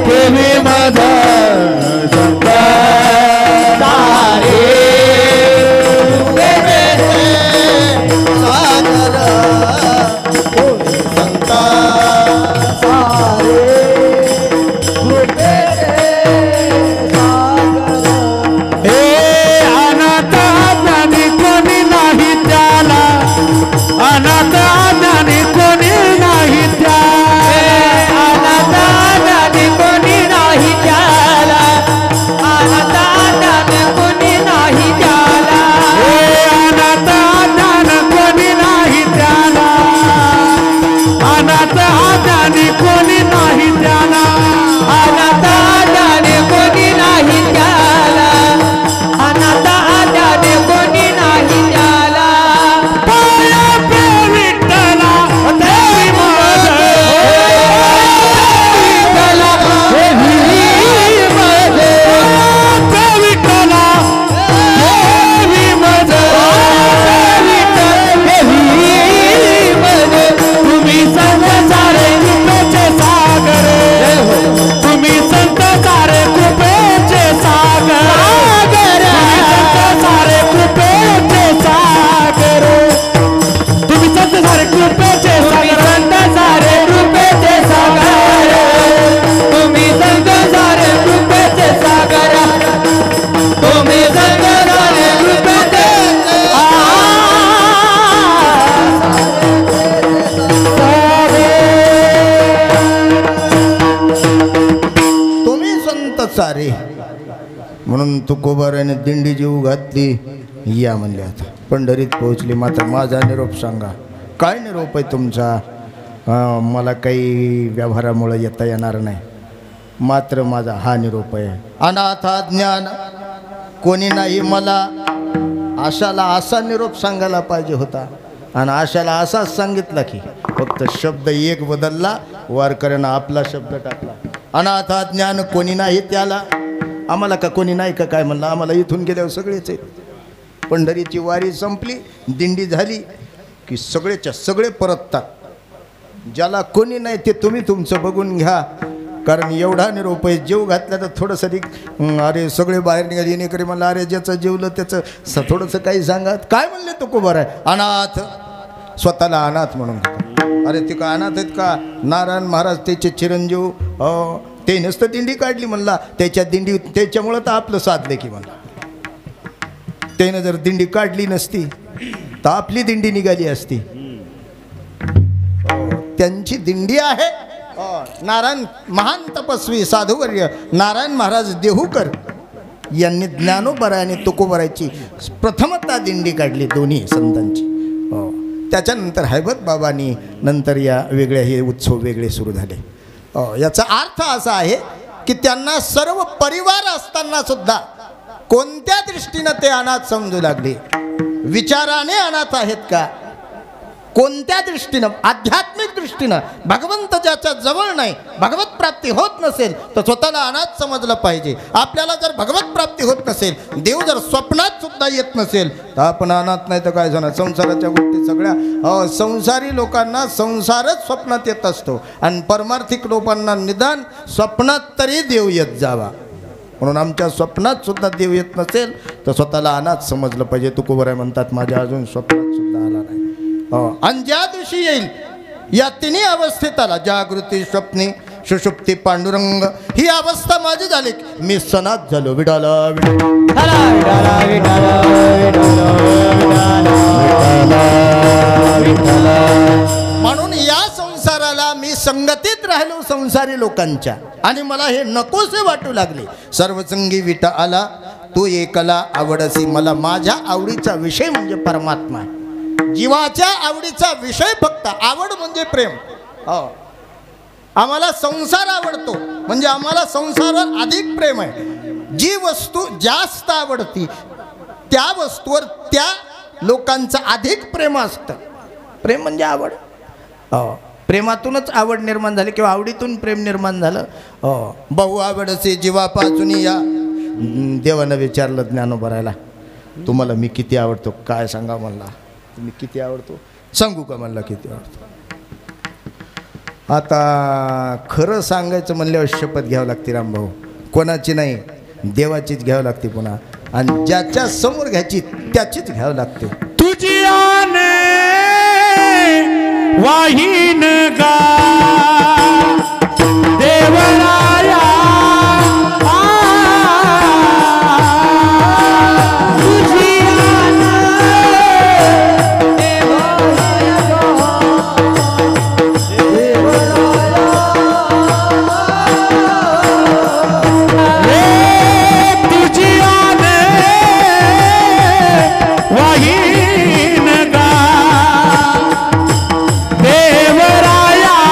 देवी माझा. सारे. म्हणून तुकोबाराने दिंडी जीव घातली. या म्हणले आता पंढरीत पोहोचली. मात्र माझा निरोप सांगा. काय निरोप आहे तुमचा? मला काही व्यवहारामुळे येता येणार नाही. मात्र माझा हा निरोप आहे. अनाथा ज्ञान कोणी नाही मला. आशाला असा निरोप सांगायला पाहिजे होता आणि आशाला असाच सांगितला की फक्त शब्द एक बदलला. वारकऱ्यानं आपला शब्द टाकला. अनाथा ज्ञान कोणी नाही त्याला. आम्हाला का कोणी नाही का काय म्हणलं? आम्हाला इथून गेल्यावर सगळेच आहेत. पंढरीची वारी संपली, दिंडी झाली की सगळेच्या सगळे परततात. ज्याला कोणी नाही ते तुम्ही तुमचं बघून घ्या. कारण एवढा निरोप आहे. जीव घातला तर थोडंसं अरे सगळे बाहेर निघाले. येणेकरी म्हणलं अरे ज्याचं जेवलं त्याचं थोडंसं काही सांगा. काय म्हणले तो को बरं आहे? अनाथ. स्वतःला अनाथ म्हणून. अरे ते का अनाथ आहेत का? नारायण महाराज त्याचे चिरंजीव ते नसतं दिंडी काढली म्हणला. त्याच्या दिंडी त्याच्यामुळं तर आपलं साधलं की म्हणला. त्यानं जर दिंडी काढली नसती तर आपली दिंडी निघाली असती. त्यांची दिंडी आहे. नारायण महान तपस्वी साधुवर्य नारायण महाराज देहूकर यांनी ज्ञानोबरा आणि तुकोबराची प्रथमतः दिंडी काढली दोन्ही संतांची. त्याच्यानंतर हैबत बाबांनी नंतर या वेगळ्या हे उत्सव वेगळे सुरू झाले. याचा अर्थ असा आहे की त्यांना सर्व परिवार असताना सुद्धा कोणत्या दृष्टीनं ते अनाथ समजू लागले? विचाराने अनाथ आहेत का? कोणत्या दृष्टीनं? आध्यात्मिक दृष्टीनं. भगवंत ज्याच्या जवळ नाही, भगवत प्राप्ती होत नसेल तर स्वतःला अनाथ समजलं पाहिजे. आपल्याला जर भगवत प्राप्ती होत नसेल, देव जर स्वप्नात सुद्धा येत नसेल तर आपण अनाथ नाही तर काय झालं? संसाराच्या गोष्टी सगळ्या संसारी लोकांना संसारच स्वप्नात येत असतो आणि परमार्थिक लोकांना निदान स्वप्नात तरी देव येत जावा. म्हणून आमच्या स्वप्नात सुद्धा देव येत नसेल तर स्वतःला अनाथ समजलं पाहिजे. तुकोबराय म्हणतात माझ्या अजून स्वप्नात सुद्धा आला नाही. आणि ज्या दिवशी येईल या तिन्ही अवस्थेत आला. जागृती, स्वप्नी, सुषुप्ती, पांडुरंग. ही अवस्था माझी झाली मी सनात झालो. विठाला म्हणून या संसाराला मी संगतीत राहिलो संसारी लोकांच्या आणि मला हे नकोसे वाटू लागले. सर्वसंगी विटा आला तू एकला आवडसी. मला माझ्या आवडीचा विषय म्हणजे परमात्मा आहे. जीवाच्या आवडीचा विषय फक्त. आवड म्हणजे प्रेम. आम्हाला संसार आवडतो म्हणजे आम्हाला संसारावर अधिक प्रेम आहे. जी वस्तू जास्त आवडती त्या वस्तूवर त्या लोकांचं अधिक प्रेम असतं. प्रेम म्हणजे आवड. प्रेमातूनच आवड निर्माण झाली किंवा आवडीतून प्रेम निर्माण झालं. बहु आवडसे जीवापासून या. देवानं विचारलं ज्ञानोबरायला तुम्हाला मी किती आवडतो? काय सांगा म्हणला. तुम्ही किती आवडतो? सांगू का म्हणला किती आवडतो? आता खरं सांगायचं म्हणल्यावर शपथ घ्यावं लागते रामभाऊ. कोणाची नाही, देवाचीच घ्यावं लागते पुन्हा. आणि ज्याच्या समोर घ्यायची त्याचीच घ्यावं लागते. तुझी आने वाहीन गा देवराया. देवराया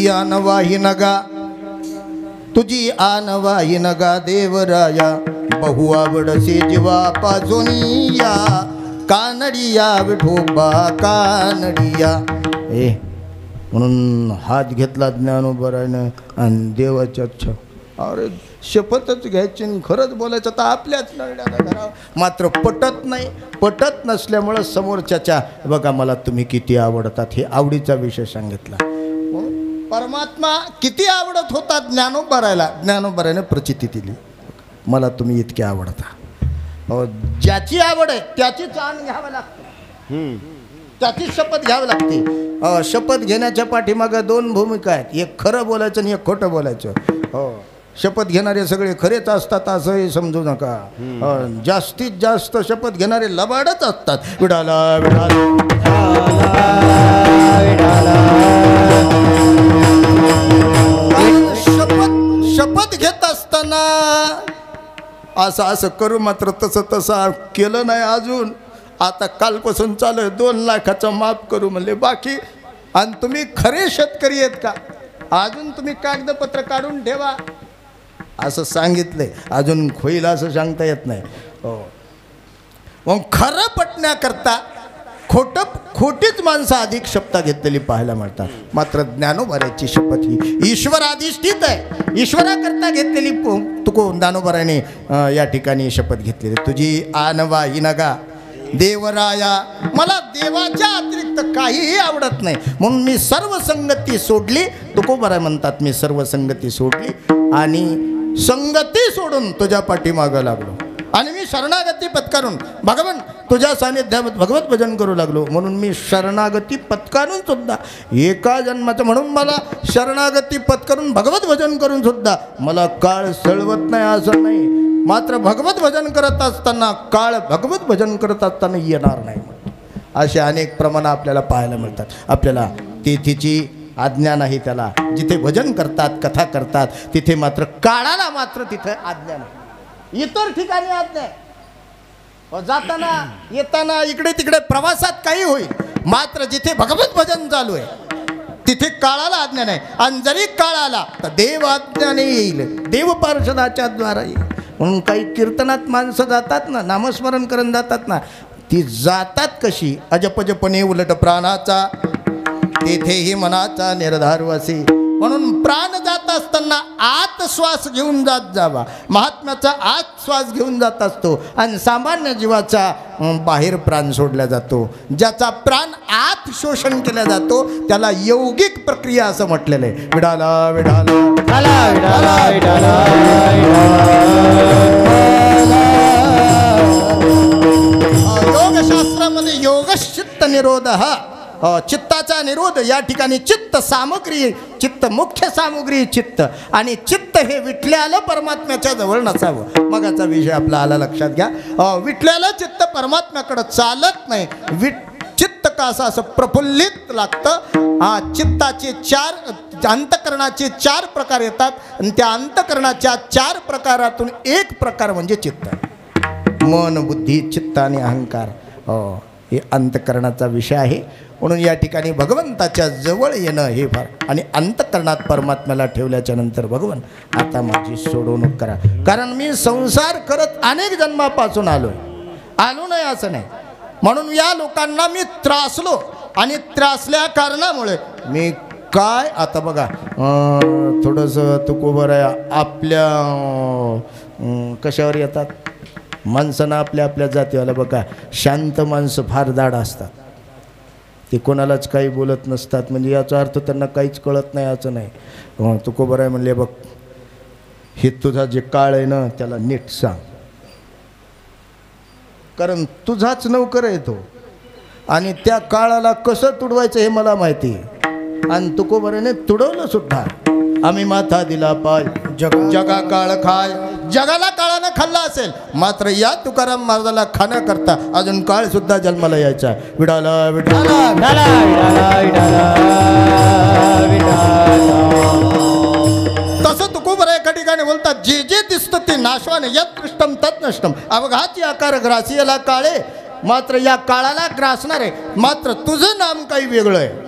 आनवाही नगा तुझी आनवाही नगा देवराया बहु आवडसे जीवा पाजोनिया कानडिया विठोबा कानडिया ए म्हणून हात घेतला ज्ञानोबरानं आणि देवाच्या अरे शपथच घ्यायची खरंच बोलायचं तर आपल्याच नरड्याला धरावं. मात्र पटत नाही. पटत नसल्यामुळं समोरच्याच्या बघा मला तुम्ही किती आवडतात हे आवडीचा विषय सांगितला. परमात्मा किती आवडत होता ज्ञानोबराने प्रचिती दिली मला तुम्ही इतके आवडता. ज्याची आवड आहे त्याची जाण घ्यावं लागते त्याची शपथ घ्यावी लागते. शपथ घेण्याच्या पाठीमागं दोन भूमिका आहेत. एक खरं बोलायचं आणि एक खोटं बोलायचं. हो शपथ घेणारे सगळे खरेच असतात असंही समजू नका. जास्तीत जास्त शपथ घेणारे लबाडच असतात. विडाला विडाला शपथ घेत असताना असं करू मात्र तसं केलं नाही अजून. आता कालपासून चालू आहे 2 लाखाचं माफ करू म्हणले बाकी. आणि तुम्ही खरे शेतकरी आहेत का अजून तुम्ही कागदपत्र काढून ठेवा असं सांगितलंय. अजून होईल असं सांगता येत नाही. हो मग खरं पटण्याकरता खोटीच माणसं अधिक शपथ घेतलेली पाहायला मिळतात. मात्र ज्ञानोबराची शपथ ही ईश्वराधिष्ठित आहे. ईश्वराकरता घेतलेली तुको ज्ञानोबराने या ठिकाणी शपथ घेतलेली. तुझी आनवाही नगा देवराया मला देवाच्या अतिरिक्त काहीही आवडत नाही म्हणून मी सर्व संगती सोडली. तुकोबरा म्हणतात मी सर्व संगती सोडली आणि संगती सोडून तुझ्या पाठीमागं लागलो आणि मी शरणागती पत्करून भगवान तुझ्या सानिध्यात भगवत भजन करू लागलो. म्हणून मी शरणागती पत्करून सुद्धा एका जन्माचं म्हणून मला शरणागती पत्करून भगवत भजन करून सुद्धा मला काळ सळवत नाही असं नाही. मात्र भगवत भजन करत असताना काळ भगवत भजन करत असताना येणार नाही. असे अनेक प्रमाणं आपल्याला पाहायला मिळतात. आपल्याला तिथीची आज्ञा नाही त्याला. जिथे भजन करतात कथा करतात तिथे मात्र काळाला मात्र तिथे आज्ञा नाही. इतर ठिकाणी आज्ञा आहे. जाताना येताना इकडे तिकडे प्रवासात काही होईल मात्र जिथे भगवत भजन चालू आहे तिथे काळाला आज्ञा नाही. आणि जरी काळ आला तर देव आज्ञाने येईल देव पार्षदाच्या द्वारा येईल. म्हणून काही कीर्तनात माणसं जातात ना नामस्मरण करून जातात ना ती जातात कशी अजपजपणे उलट प्राणाचा तेथेही मनाचा निर्धार वसे. म्हणून प्राण जात असताना आत श्वास घेऊन जात जावा. महात्म्याचा आत श्वास घेऊन जात असतो आणि सामान्य जीवाचा बाहेर प्राण सोडला जातो. ज्याचा प्राण आत शोषण केला जातो त्याला यौगिक प्रक्रिया असं म्हटलेलं आहे. विडाला विडाला विडाला विडाला विडाला योगशास्त्रामध्ये योगश्चित्त निरोध चित्ताचा निरोध या ठिकाणी चित्त सामग्री चित्त मुख्य सामग्री चित्त आणि चित्त हे विठल्याला परमात्म्याच्या जवळ नसावं. मगाचा विषय आपला आला लक्षात घ्या. विठल्याला चित्त परमात्म्याकडे चालत नाही. चित्त का असं प्रफुल्लित लागतं. चित्ताचे 4 अंतकरणाचे 4 प्रकार येतात आणि त्या अंतकरणाच्या 4 प्रकारातून एक प्रकार म्हणजे चित्त. मन बुद्धी चित्त आणि अहंकार हे अंतकरणाचा विषय आहे. म्हणून या ठिकाणी भगवंताच्या जवळ येणं हे फार आणि अंतकरणात परमात्म्याला ठेवल्याच्या नंतर भगवान आता माझी सोडवणूक करा. कारण मी संसार करत अनेक जन्मापासून आलो नाही असं नाही. म्हणून या लोकांना मी त्रासलो आणि त्रासल्या कारणामुळे मी काय आता बघा थोडंसं तुकोबर आहे आपल्या कशावर येतात माणसानं आपल्या आपल्या जातीवाला बघा. शांत माणसं फार दाड असतात. ते कोणालाच काही बोलत नसतात म्हणजे याचा अर्थ त्यांना काहीच कळत नाही असं नाही. तुकोबर आहे म्हणले बघ हे तुझा जे काळ आहे ना त्याला नीट सांग कारण तुझाच नौकर आहे तो आणि त्या काळाला कसं तुडवायचं हे मला माहिती आहे. आणि तुकोबराने तुडवलं सुद्धा. आम्ही माथा दिला पाय जगा काळ खाय. जगाला काळानं खाल्ला असेल मात्र या तुकाराम महाराजाला खाण्याकरता अजून काळ सुद्धा जन्माला यायचा. विडाला विडाला विडाला विडाला तसं तुकोबर एका ठिकाणी बोलतात जे जे दिसतं ते नाशवाने यत पृष्ठम तत् नष्टम. अवघाची आकार ग्रासियाला काळे मात्र या काळाला ग्रासणार आहे. मात्र तुझं नाम काही वेगळं आहे.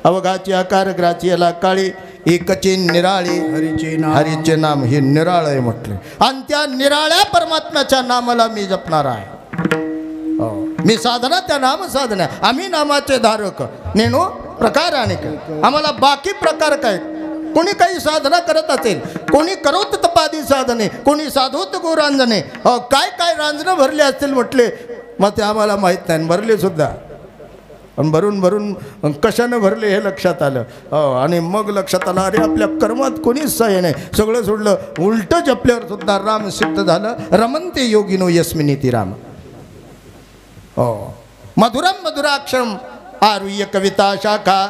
अवघाची आकार ग्राचियाला काळी एकची निराळी हरीचे नाम हे निराळ आहे म्हटले आणि त्या निराळ्या परमात्म्याच्या नामाला मी जपणार आहे. मी साधना त्या नाम साधना आम्ही नामाचे धारक नेणू प्रकार अनेक आम्हाला बाकी प्रकार काय कोणी काही साधना करत असेल कोणी करोत तपादी साधने कोणी साधूत गो रांजणे काय काय रांजणं भरले असतील म्हटले मग ते आम्हाला माहीत नाही भरले सुद्धा आणि भरून भरून कशानं भरले हे लक्षात आलं आणि मग लक्षात आलं अरे आपल्या कर्मात कोणीच सहाय्य नाही सगळं सोडलं उलटं जपल्यावर सुद्धा राम सिद्ध झालं रमंते योगिनो यस्मिनीती राम. मधुरम मधुराक्षरम आरुह्य कविता शाखा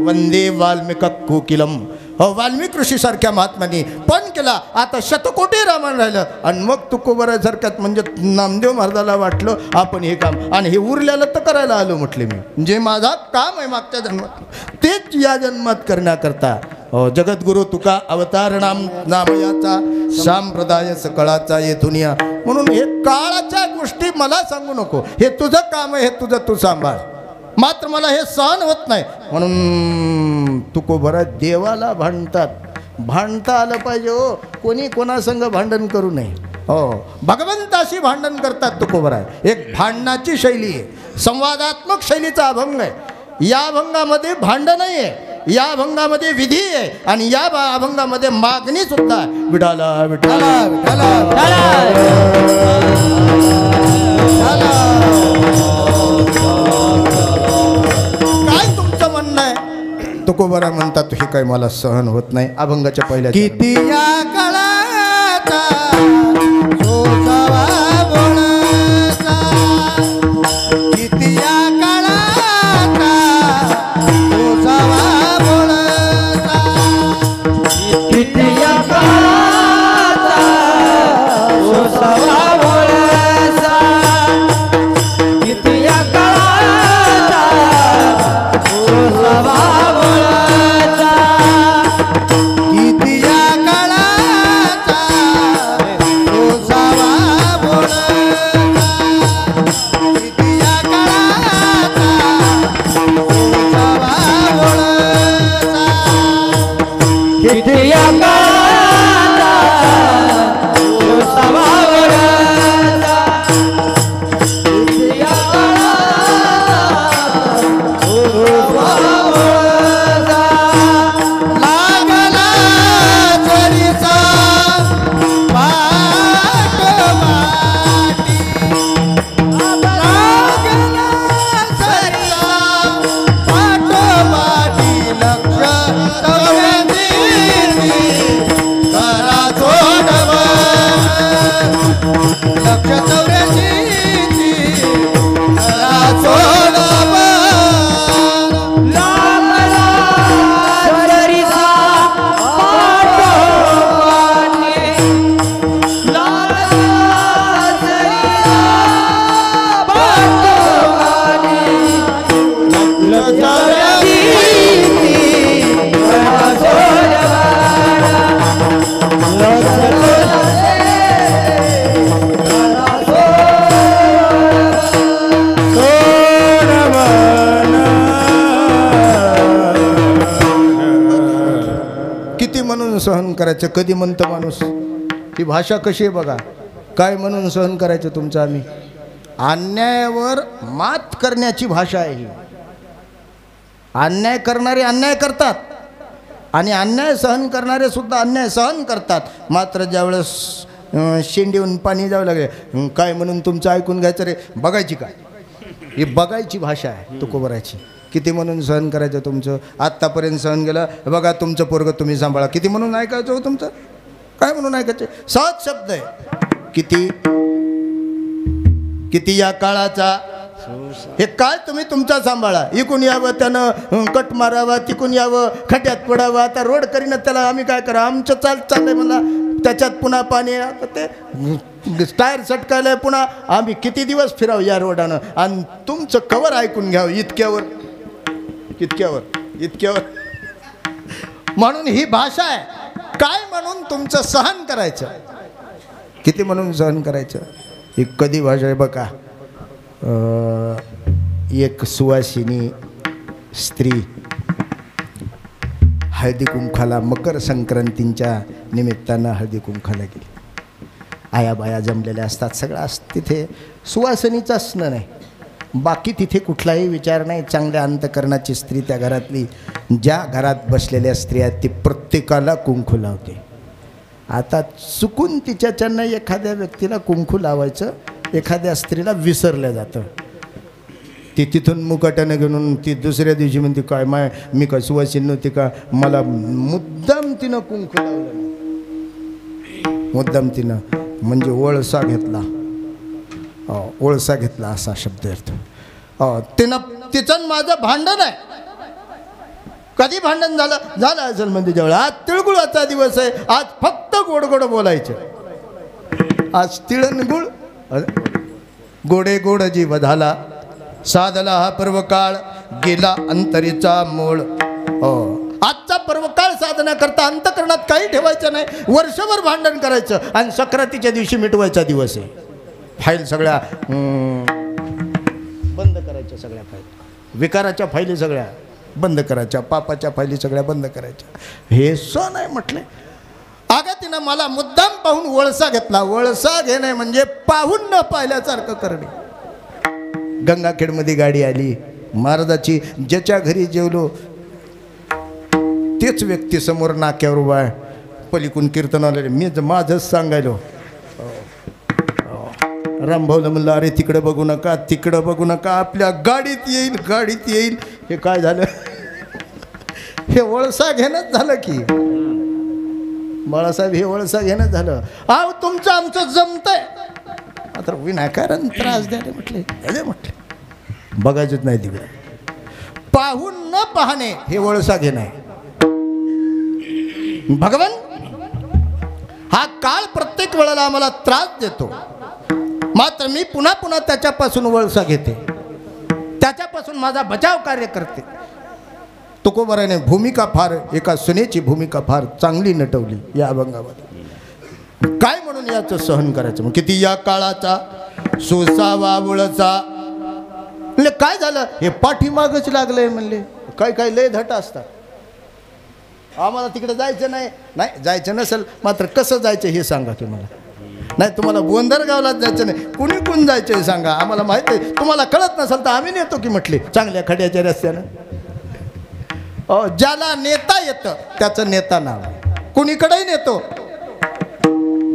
वंदे वाल्मिक कोकिलम. वाल्मिक ऋषीसारख्या महात्म्यांनी पण केला आता शतकोटी रामायण राहिलं आणि मग तुकोबरासारख्यात म्हणजे नामदेव महाराजाला वाटलं आपण हे काम आणि हे उरल्याला तर करायला आलो म्हटले मी जे माझा काम आहे मागच्या जन्मात तेच या जन्मात करण्याकरता जगद्गुरु तुका अवतार नामयाचा संप्रदाय सकळाचा येथून या म्हणून हे काळाच्या गोष्टी मला सांगू नको हे तुझं काम आहे हे तुझं तू सांभाळ मात्र मला हे सहन होत नाही म्हणून तुकोबरा देवाला भांडता आलं पाहिजे हो कोणी कोणासंग भांडण करू नये भगवंताशी भांडण करतात तुकोबरा एक भांडणाची शैली आहे संवादात्मक शैलीचा अभंग आहे या अभंगामध्ये भांडण नाही आहे या अभंगामध्ये विधी आहे आणि या अभंगामध्ये मागणी सुद्धा विठाला विठाला काय तुमचं म्हणणं आहे तुकोबरा म्हणतात हे काय मला सहन होत नाही अभंगाच्या पहिल्या किती या काळाचा सोसावा बोलचा किती या काळाचा सोसावा बोलचा किती या काळाचा सोसावा बोलायचा किती या काळाचा सोसावा बोलायचा किती या काळाचा सोसावा बोलचा किती या काळाचा सोसावा बोलचा किती या काळाचा सोसावा बोलायचा किती या लागला चरीचा पाठ माटी लागला चरीचा पाठ माटी लक्ष चौऱ्यांची करा सोडव लक्ष चौऱ्यांची करा सोडव किती म्हणून सहन करायचं कधी म्हणतं माणूस ही भाषा कशी आहे बघा काय म्हणून सहन करायचं तुमचं आम्ही अन्यायावर मात करण्याची भाषा आहे ही अन्याय करणारे अन्याय करतात आणि अन्याय सहन करणारे सुद्धा अन्याय सहन करतात मात्र ज्यावेळेस शेंडीहून पाणी जावं लागेल काय म्हणून तुमचं ऐकून घ्यायचं रे बघायची का ही बघायची भाषा आहे तुकोबराची किती म्हणून सहन करायचं तुमचं आत्तापर्यंत सहन केलं बघा तुमचं पोरगं तुम्ही सांभाळा किती म्हणून ऐकायचं हो तुमचं काय म्हणून ऐकायचं सहज शब्द आहे किती किती या काळाचा हे काळ तुम्ही तुमचा सांभाळा इकून यावं त्यानं कट मारावा तिकून यावं खड्यात पडावं आता रोड करीन त्याला आम्ही काय करा आमचं चाललंय मला त्याच्यात पुन्हा पाणी आता ते टायर सटकायला पुन्हा आम्ही किती दिवस फिरावं या रोडानं आणि तुमचं कवर ऐकून घ्यावं इतक्यावर म्हणून ही भाषा आहे काय म्हणून तुमचं सहन करायचं किती म्हणून सहन करायचं ही कधी भाषा आहे बघा एक सुवासिनी स्त्री हळदी कुंखाला मकर संक्रांतींच्या निमित्तानं हळदी कुंखाला गेली. आया बाया जमलेल्या असतात, सगळं तिथे सुवासनीचं असणं नाही, बाकी तिथे कुठलाही विचार नाही. चांगल्या अंतकरणाची स्त्री त्या घरातली, ज्या घरात बसलेल्या स्त्रिया ती प्रत्येकाला कुंकू लावते. आता चुकून तिच्याच्यानं एखाद्या व्यक्तीला कुंकू लावायचं एखाद्या स्त्रीला विसरलं जातं. ती तिथून मुकाट्यानं घेऊन ती दुसऱ्या दिवशी म्हणते काय मी काय सुवासीन नव्हती का, मला मुद्दाम तिनं कुंकू लावलं, मुद्दाम तिनं म्हणजे ओळसा घेतला, ओळसा घेतला असा शब्द येतो. तिनं तिचं माझं भांडण आहे. कधी भांडण झालं असेल म्हणजे जवळ आज तिळगुळाचा दिवस आहे, आज फक्त गोड गोड बोलायचे. आज तिळणगुळ गोडे गोड जीव झाला, साधला हा पर्वकाळ गेला अंतरीचा मूळ. आजचा पर्वकाळ साधना करता अंतकरणात काही ठेवायचं नाही, वर्षभर भांडण करायचं आणि सक्रातीच्या दिवशी मिटवायचा दिवस आहे. फाईल सगळ्या बंद करायच्या, सगळ्या फाईल विकाराच्या फाईली सगळ्या बंद करायच्या, पापाच्या फाईली सगळ्या बंद करायच्या. हे सण आहे म्हटले. अगं तिनं मला मुद्दाम पाहून वळसा घेतला. वळसा घेणे म्हणजे पाहून न पाहिल्यासारखं करणे. गंगाखेडमध्ये गाडी आली महाराजाची, ज्याच्या घरी जेवलो तेच व्यक्ती समोर नाक्यावर उभा आहे. पलीकडून कीर्तन आलेले, मी माझंच सांगायलो. रामभाऊला म्हणलं अरे तिकडं बघू नका, तिकडं बघू नका, आपल्या गाडीत येईल, गाडीत येईल. हे काय झालं? हे वळसा घेणंच झालं की बाळासाहेब, हे वळसा घेणंच झालं. अहो तुमचं आमचं जमतंय, आता विनाकारण त्रास द्यायला म्हटले बघायचंच नाही तिकडे. पाहून न पाहणे हे वळसा घेणं आहे. भगवान हा काळ प्रत्येक वेळेला आम्हाला त्रास देतो, मात्र मी पुन्हा पुन्हा त्याच्यापासून वळसा घेते, त्याच्यापासून माझा बचाव कार्य करते. तुकोबाराने भूमिका फार, एका सुनेची भूमिका फार चांगली नटवली या अभंगामध्ये. काय म्हणून याचं सहन करायचं मग? किती या काळाचा सोसावा वळसा. म्हणले काय झालं? हे पाठीमागच लागलंय म्हणले. काय काय लय धट असतात. आम्हाला तिकडे जायचं नाही. नाही जायचं नसेल मात्र कसं जायचं हे सांगा तुम्हाला. नाही तुम्हाला गोंधरगावला जायचं नाही, कुणी कोण जायचं हे सांगा, आम्हाला माहिती आहे. तुम्हाला कळत नसेल तर आम्ही नेतो की म्हटले चांगल्या खड्याच्या रस्त्यानं. ज्याला नेता येतं त्याचं नेता नाव आहे. कुणीकडेही नेतो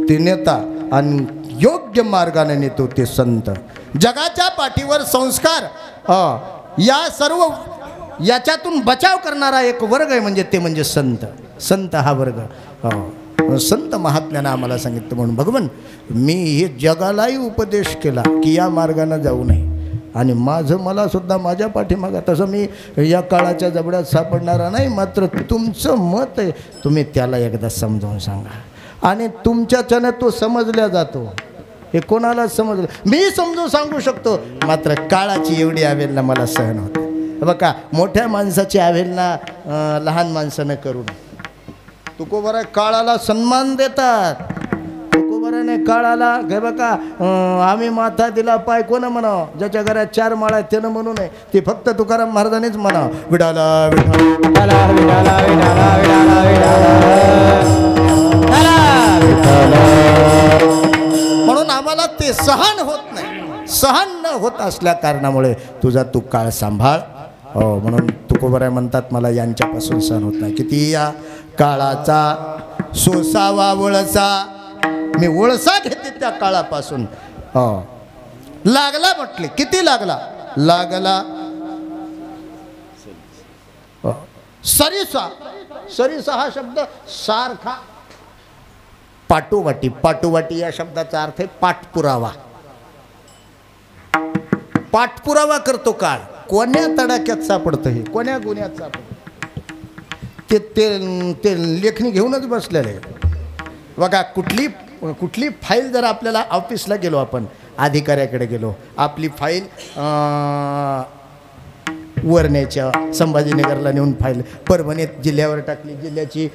ते नेता आणि योग्य मार्गाने नेतो ते संत. जगाच्या पाठीवर संस्कार या सर्व याच्यातून बचाव करणारा एक वर्ग आहे म्हणजे ते म्हणजे संत. संत हा वर्ग संत महात्म्यानं आम्हाला सांगितलं. म्हणून भगवान मी हे जगालाही उपदेश केला की या मार्गाने जाऊ नये, आणि माझं मला सुद्धा माझ्या पाठीमागं. तसं मी या काळाच्या जबड्यात सापडणारा नाही, मात्र तुमचं मत आहे तुम्ही त्याला एकदा समजावून सांगा. आणि तुमच्याच्यानं तो समजल्या जातो. हे कोणाला समजलं मी समजून सांगू शकतो, मात्र काळाची एवढी अवेलना मला सहन होते. बघा मोठ्या माणसाची अवेलना लहान माणसानं करू नये. तुकोबारा काळाला सन्मान देतात. तुकोबाराने काळाला हे बघा आम्ही माथा दिला पाय कोण म्हणावं? ज्याच्या घरात 4 माळा आहेत त्यानं म्हणू नये. ते फक्त तुकाराम महाराजांनीच म्हणावं विडाला विडाला विडाला विडाला विडाला. म्हणून आम्हाला ते सहन होत नाही. सहन न होत असल्या कारणामुळे तुझा तू काळ सांभाळ. म्हणून तुकोबारा म्हणतात मला यांच्यापासून सहन होत नाही. किती या काळाचा सोसावा वळसा. मी वळसा घेते त्या काळापासून. लागला म्हटले किती लागला? लागला सरिसा. सरिसा हा शब्द सारखा पाठोवाटी. पाठोवाटी या शब्दाचा अर्थ आहे पाठपुरावा. पाठपुरावा करतो काळ. कोण्या तडाख्यात सापडतं हे, कोण्या गुन्ह्यात सापडतं ते ते लेखणी घेऊनच बसलेलं आहे. बघा कुठली फाईल जर आपल्याला ऑफिसला गेलो, आपण अधिकाऱ्याकडे गेलो, आपली फाईल वरण्याच्या संभाजीनगरला नेऊन फाईल परभणीत जिल्ह्यावर टाकली. जिल्ह्याची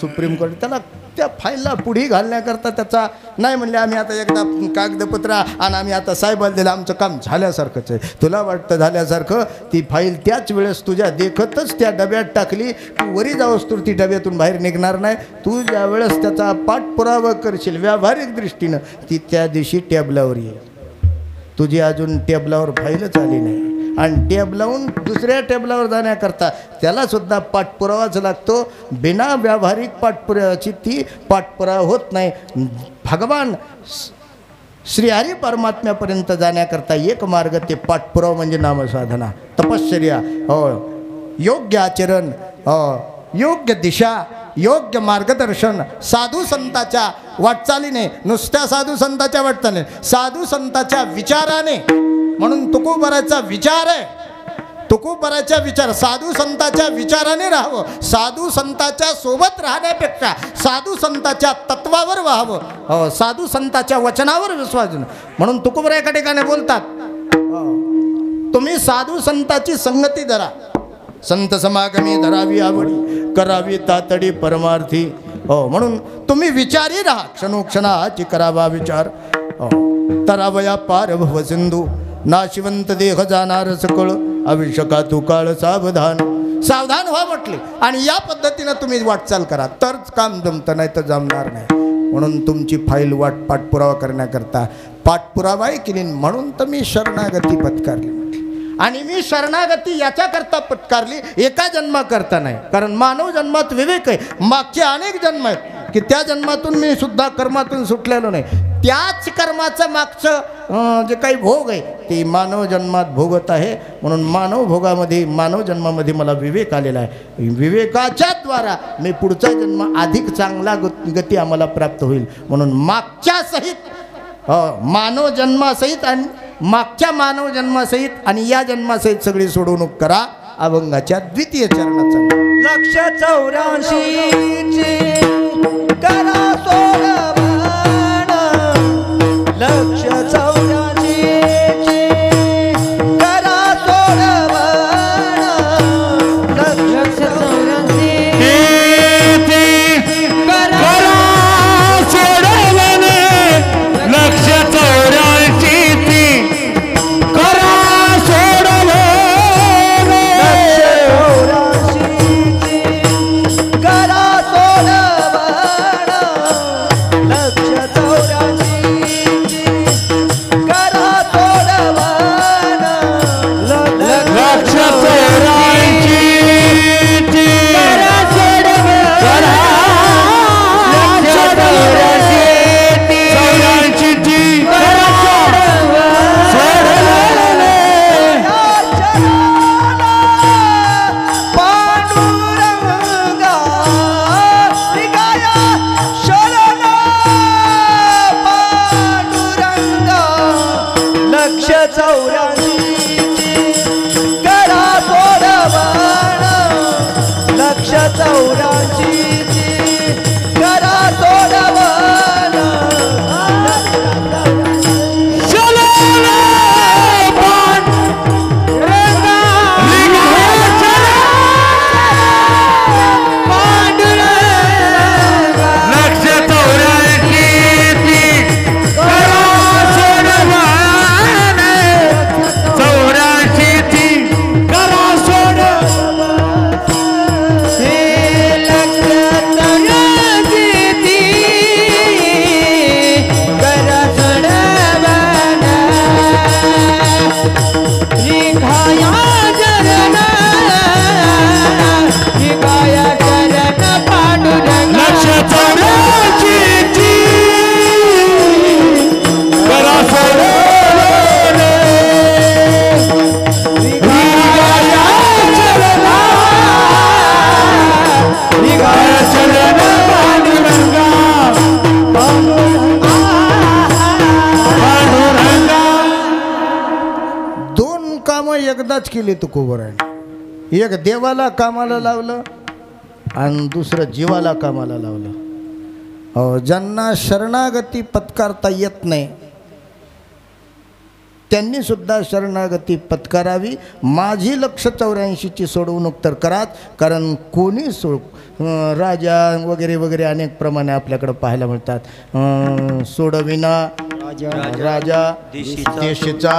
सुप्रीम कोर्ट त्याला त्या फाईलला पुढे घालण्याकरता त्याचा नाही म्हणले आम्ही आता एकदा कागदपत्र आणि आम्ही आता साहेबाला दिलं आमचं काम झाल्यासारखंच आहे. तुला वाटतं झाल्यासारखं ती फाईल त्याच वेळेस तुझ्या देखतच त्या डब्यात टाकली. तू वरी जावंस तर ती डब्यातून बाहेर निघणार नाही. तू ज्या वेळेस त्याचा पाठपुरावा करशील व्यावहारिक दृष्टीनं ती त्या दिवशी टेबलावर येईल. तुझी अजून टेबलावर फाईलच आली नाही आणि टेबलावून दुसऱ्या टेबलावर जाण्याकरता त्यालासुद्धा पाठपुरावाच लागतो. बिना व्यावहारिक पाठपुराव्याची ती पाठपुरावा होत नाही. भगवान श्रीहरी परमात्म्यापर्यंत जाण्याकरता एक मार्ग ते पाठपुरावा म्हणजे नामसाधना, तपश्चर्या, योग्य आचरण, योग्य दिशा, योग्य मार्गदर्शन, साधू संताच्या वाटचालीने, नुसत्या साधू संताच्या वाटचालीने, साधू संताच्या विचाराने. म्हणून तुकोबराचा विचार आहे, तुकोबराचा विचार साधू संताच्या विचाराने राहावं. साधू संताच्या सोबत राहण्यापेक्षा साधू संताच्या तत्वावर व्हावं, साधू संताच्या वचनावर विश्वास. म्हणून तुकोबरा एका ठिकाणी बोलतात तुम्ही साधू संताची संगती धरा, संत समागमी धरावी आवडी, करावी तातडी परमार्थी. म्हणून तुम्ही विचारी राहा, क्षणोक्षणाची करावा विचार. तरावया पार भव सिंधू, नाशिवंत देह जाणार सकळ, आयुष्यका तू काळ सावधान. सावधान व्हा म्हटले आणि या पद्धतीनं तुम्ही वाटचाल करा तरच काम जमतं, नाही तर जमणार नाही. म्हणून तुमची फाईल पाठपुरावा करण्याकरता पाठपुरावा केली. म्हणून तर मी शरणागती पत्कारली म्हटली. आणि मी शरणागती याच्याकरता पत्कारली एका जन्माकरता नाही, कारण मानव जन्मात विवेक आहे. मागचे अनेक जन्म आहेत की त्या जन्मातून मी सुद्धा कर्मातून सुटलेलो नाही. त्याच कर्माचं मागचं जे काही भोग आहे ते मानव जन्मात भोगत आहे. म्हणून मानव भोगामध्ये, मानव जन्मामध्ये मला विवेक आलेला आहे. विवेकाच्या द्वारा मी पुढचा जन्म अधिक चांगला गती आम्हाला प्राप्त होईल. म्हणून मागच्या सहित मानव जन्मासहित आणि मागच्या मानव जन्मासहित आणि या जन्मासहित सगळी सोडवणूक करा. अभंगाच्या द्वितीय चरणाचा 184 करा सोडवण, 184 करा सोडवण, 184 करा सोडवण, 184 करा सोडवण, 184 करा सोडवण, 184 करा सोडवण, 184 करा सोडवण. एकदाच केली तुकोबराने. एक देवाला कामाला लावलं आणि दुसरं जीवाला कामाला लावलं. ज्यांना शरणागती पत्कारता येत नाही त्यांनी सुद्धा शरणागती पत्करावी. माझी लक्ष 84ची सोडवणूक तर कराच, कारण कोणी राजा वगैरे वगैरे अनेक प्रमाणे आपल्याकडं पाहायला मिळतात. सोडविना राजा देशीचा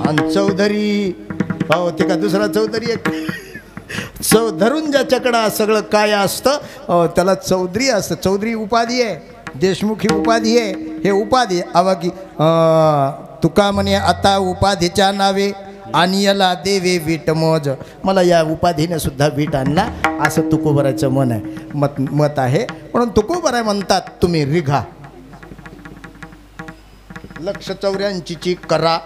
आणि चौधरी, हो ते का दुसरा चौधरी एक धरून ज्याच्याकडं सगळं काय असतं त्याला चौधरी असतं. चौधरी उपाधी आहे, देशमुखी उपाधी आहे. हे उपाधी आवाकी तुका म्हणे आता उपाधीच्या नावे आणि याला देवे वीट मोज. मला या उपाधीने सुद्धा वीट आणला असं तुकोबराचं मन आहे, मत आहे. म्हणून तुकोबराय म्हणतात तुम्ही रिघा लक्ष 84ची करा,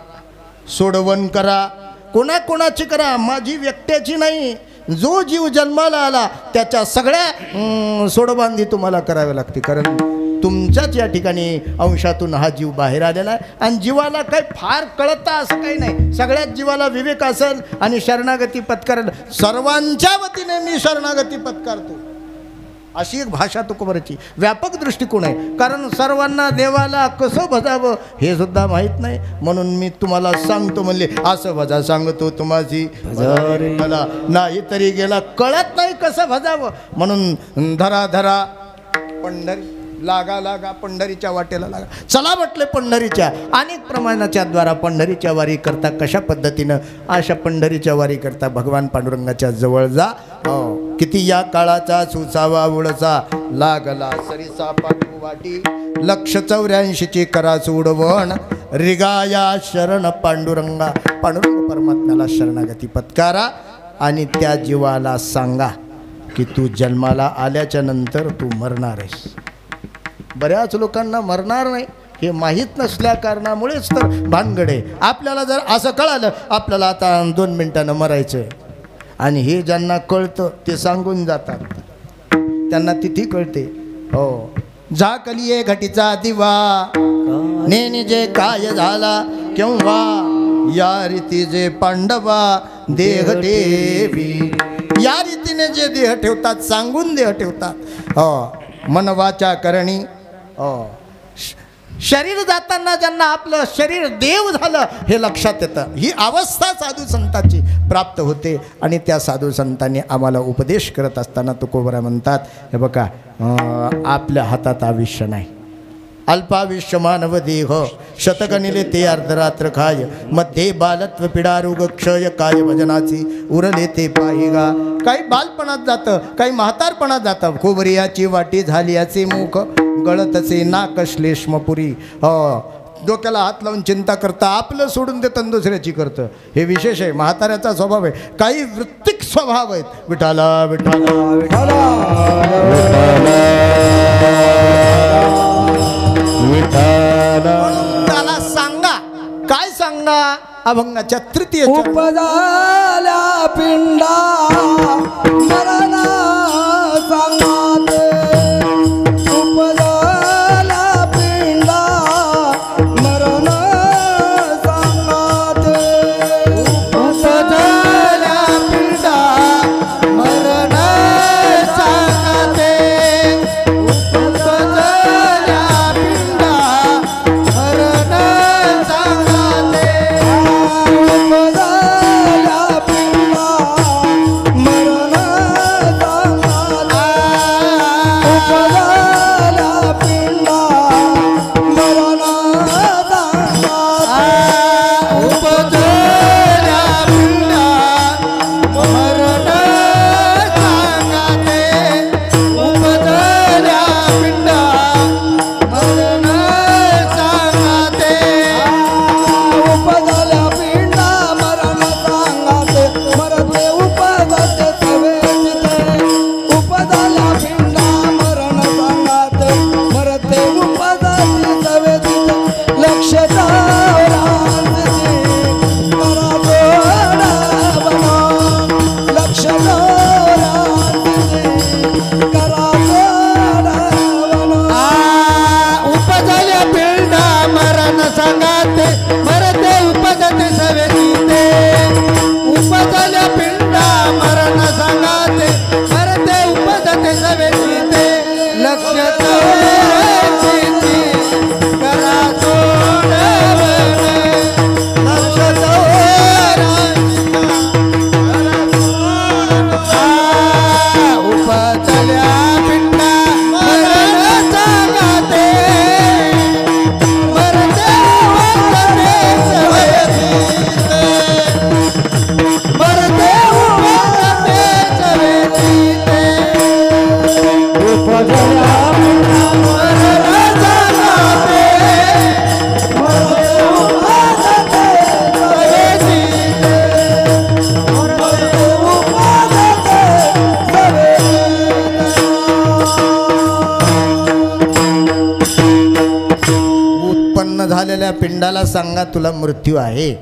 सोडवण करा. कोणाकोणाची करा, माझी व्यक्त्याची नाही. जो जीव जन्माला आला त्याच्या सगळ्या सोडबांधी तुम्हाला कराव्या लागते, कारण तुमच्याच या ठिकाणी अंशातून हा जीव बाहेर आलेला आहे. आणि जीवाला काही फार कळतं असं काही नाही. सगळ्याच जीवाला विवेक असेल आणि शरणागती पत्करेल. सर्वांच्या वतीने मी शरणागती पत्कारतो अशी एक भाषा तुकोबराची व्यापक दृष्टिकोन आहे. कारण सर्वांना देवाला कसं भजावं हे सुद्धा माहीत नाही. म्हणून मी तुम्हाला सांगतो म्हणले असं भजा सांगतो तुम्हाची मला नाही तरी गेला कळत नाही कसं भजावं. म्हणून धरा धरा पंढरी लागा लागा पंढरीच्या वाटेला लागा. चला म्हटले पंढरीच्या अनेक प्रमाणाच्या द्वारा पंढरीच्या वारी करता कशा पद्धतीनं अशा पंढरीच्या वारी करता भगवान पांडुरंगाच्या जवळ जा. किती या काळाचा सुसावा उडसा लागला सरीसा पाठू वाटी लक्ष 84ची करा उडवण रिगाया शरण पांडुरंगा. पांडुरंग परमात्म्याला शरणागती पत्कारा आणि त्या जीवाला सांगा की तू जन्माला आल्याच्या नंतर तू मरणार आहेस. बऱ्याच लोकांना मरणार नाही हे माहीत नसल्या कारणामुळेच तर भानगड आहे. आपल्याला जर असं कळालं आपल्याला आता 2 मिनिटानं मरायचं आहे आणि हे ज्यांना कळतं ते सांगून जातात, त्यांना तिथी कळते. हो झाकलीये घटीचा दिवा नेने जे काय झाला केव्हा या रीती जे पांडवा देह ठेवी. या रीतीने जे देह ठेवतात सांगून देह ठेवतात. हो मनवाच्या करणी शरीर जाताना ज्यांना आपलं शरीर देव झालं हे लक्षात येतं. ही अवस्था साधू संतांची प्राप्त होते आणि त्या साधू संतांनी आम्हाला उपदेश करत असताना तुकोबरा म्हणतात हे बघा आपल्या हातात आयुष्य नाही. अल्पायुष्य मानव देह शतक निले ते अर्धरात्र खाय मध्ये बालत्व पिडा रोग क्षय काय भजनाची उरले ते पाहिगा. काही बालपणात जातं काही म्हातारपणात जातं. खोबरियाची वाटी झाली याचे मुख गळतसे नाक श्लेष्मपुरी. डोक्याला हात लावून चिंता करता आपलं सोडून देतं दुसऱ्याची करतं. हे विशेष आहे म्हाताऱ्याचा स्वभाव आहे. काही वृत्तिक स्वभाव आहेत. विठाला विठाला विठाला म्हणून त्याला सांगा. काय सांगा अभंगाच्या तृतीय उपजाल्या पिंडा मरण सांगात. उपजाल्या पिंडा मरण सांगात. उपजाल्या पिंडा मरण सांगाते. उपजाल्या पिंडा मरण सांगाते. उपजाल्या पिंडा मरण उपजल्या पिंडा मरण सांगाते मृत्यू उपजते सवेची मृत्यू उपजते उत्पन्न झालेल्या पिंडाला सांगा तुला मृत्यू आहे.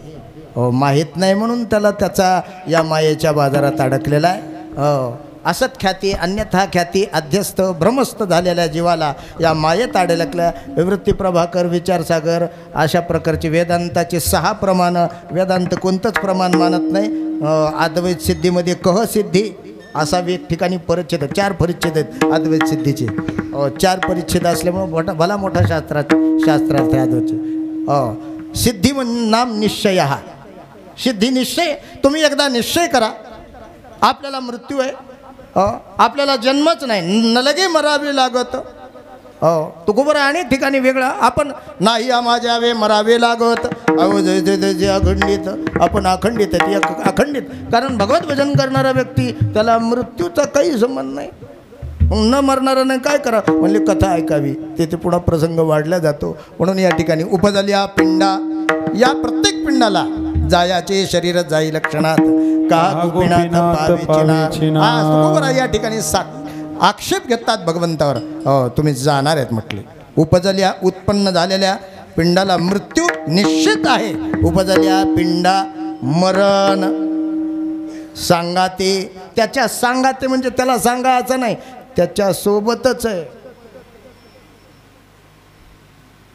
माहीत नाही म्हणून त्याला त्याचा या मायेच्या बाजारात अडकलेला आहे. असत ख्याती अन्यथा ख्याती अध्यस्त भ्रमस्त झालेल्या जीवाला या मायेत अडकल्या. विवृत्ती प्रभाकर विचारसागर अशा प्रकारची वेदांताची 6 प्रमाणं. वेदांत कोणतंच प्रमाण मानत नाही. अद्वैत सिद्धीमध्ये कह सिद्धी असा एक ठिकाणी परिच्छेद 4 परिच्छेद आहेत अद्वैत सिद्धीचे. 4 परिच्छेद असल्यामुळे भला मोठा शास्त्रार्थ आहे अद्वैतचे. सिद्धी म्हणजे नाम निश्चय हा. सिद्धी निश्चय. तुम्ही एकदा निश्चय करा आपल्याला मृत्यू आहे. आपल्याला जन्मच नाही न लगे मरावे लागत. तुकोबरा अनेक ठिकाणी वेगळा आपण नाही माझ्यावे मरावे लागत. अहो जय जय जय जय अखंडित आपण अखंडित आहे ती अखंडित. कारण भगवत भजन करणारा व्यक्ती त्याला मृत्यूचा काही संबंध नाही. न मरणाराने काय करा म्हणले कथा ऐकावी. तेथे पुन्हा प्रसंग वाढला जातो. म्हणून या ठिकाणी उपजल्या पिंडा या प्रत्येक पिंडाला जायाचे शरीर जाई लक्षणात का या ठिकाणी आक्षेप घेतात भगवंतावर. तुम्ही जाणार आहेत म्हटले. उपजल्या उत्पन्न झालेल्या पिंडाला मृत्यू निश्चित आहे. उपजल्या पिंडा मरण सांगाते. त्याच्या सांगाते म्हणजे त्याला सांगायचं नाही त्याच्या सोबतच आहे.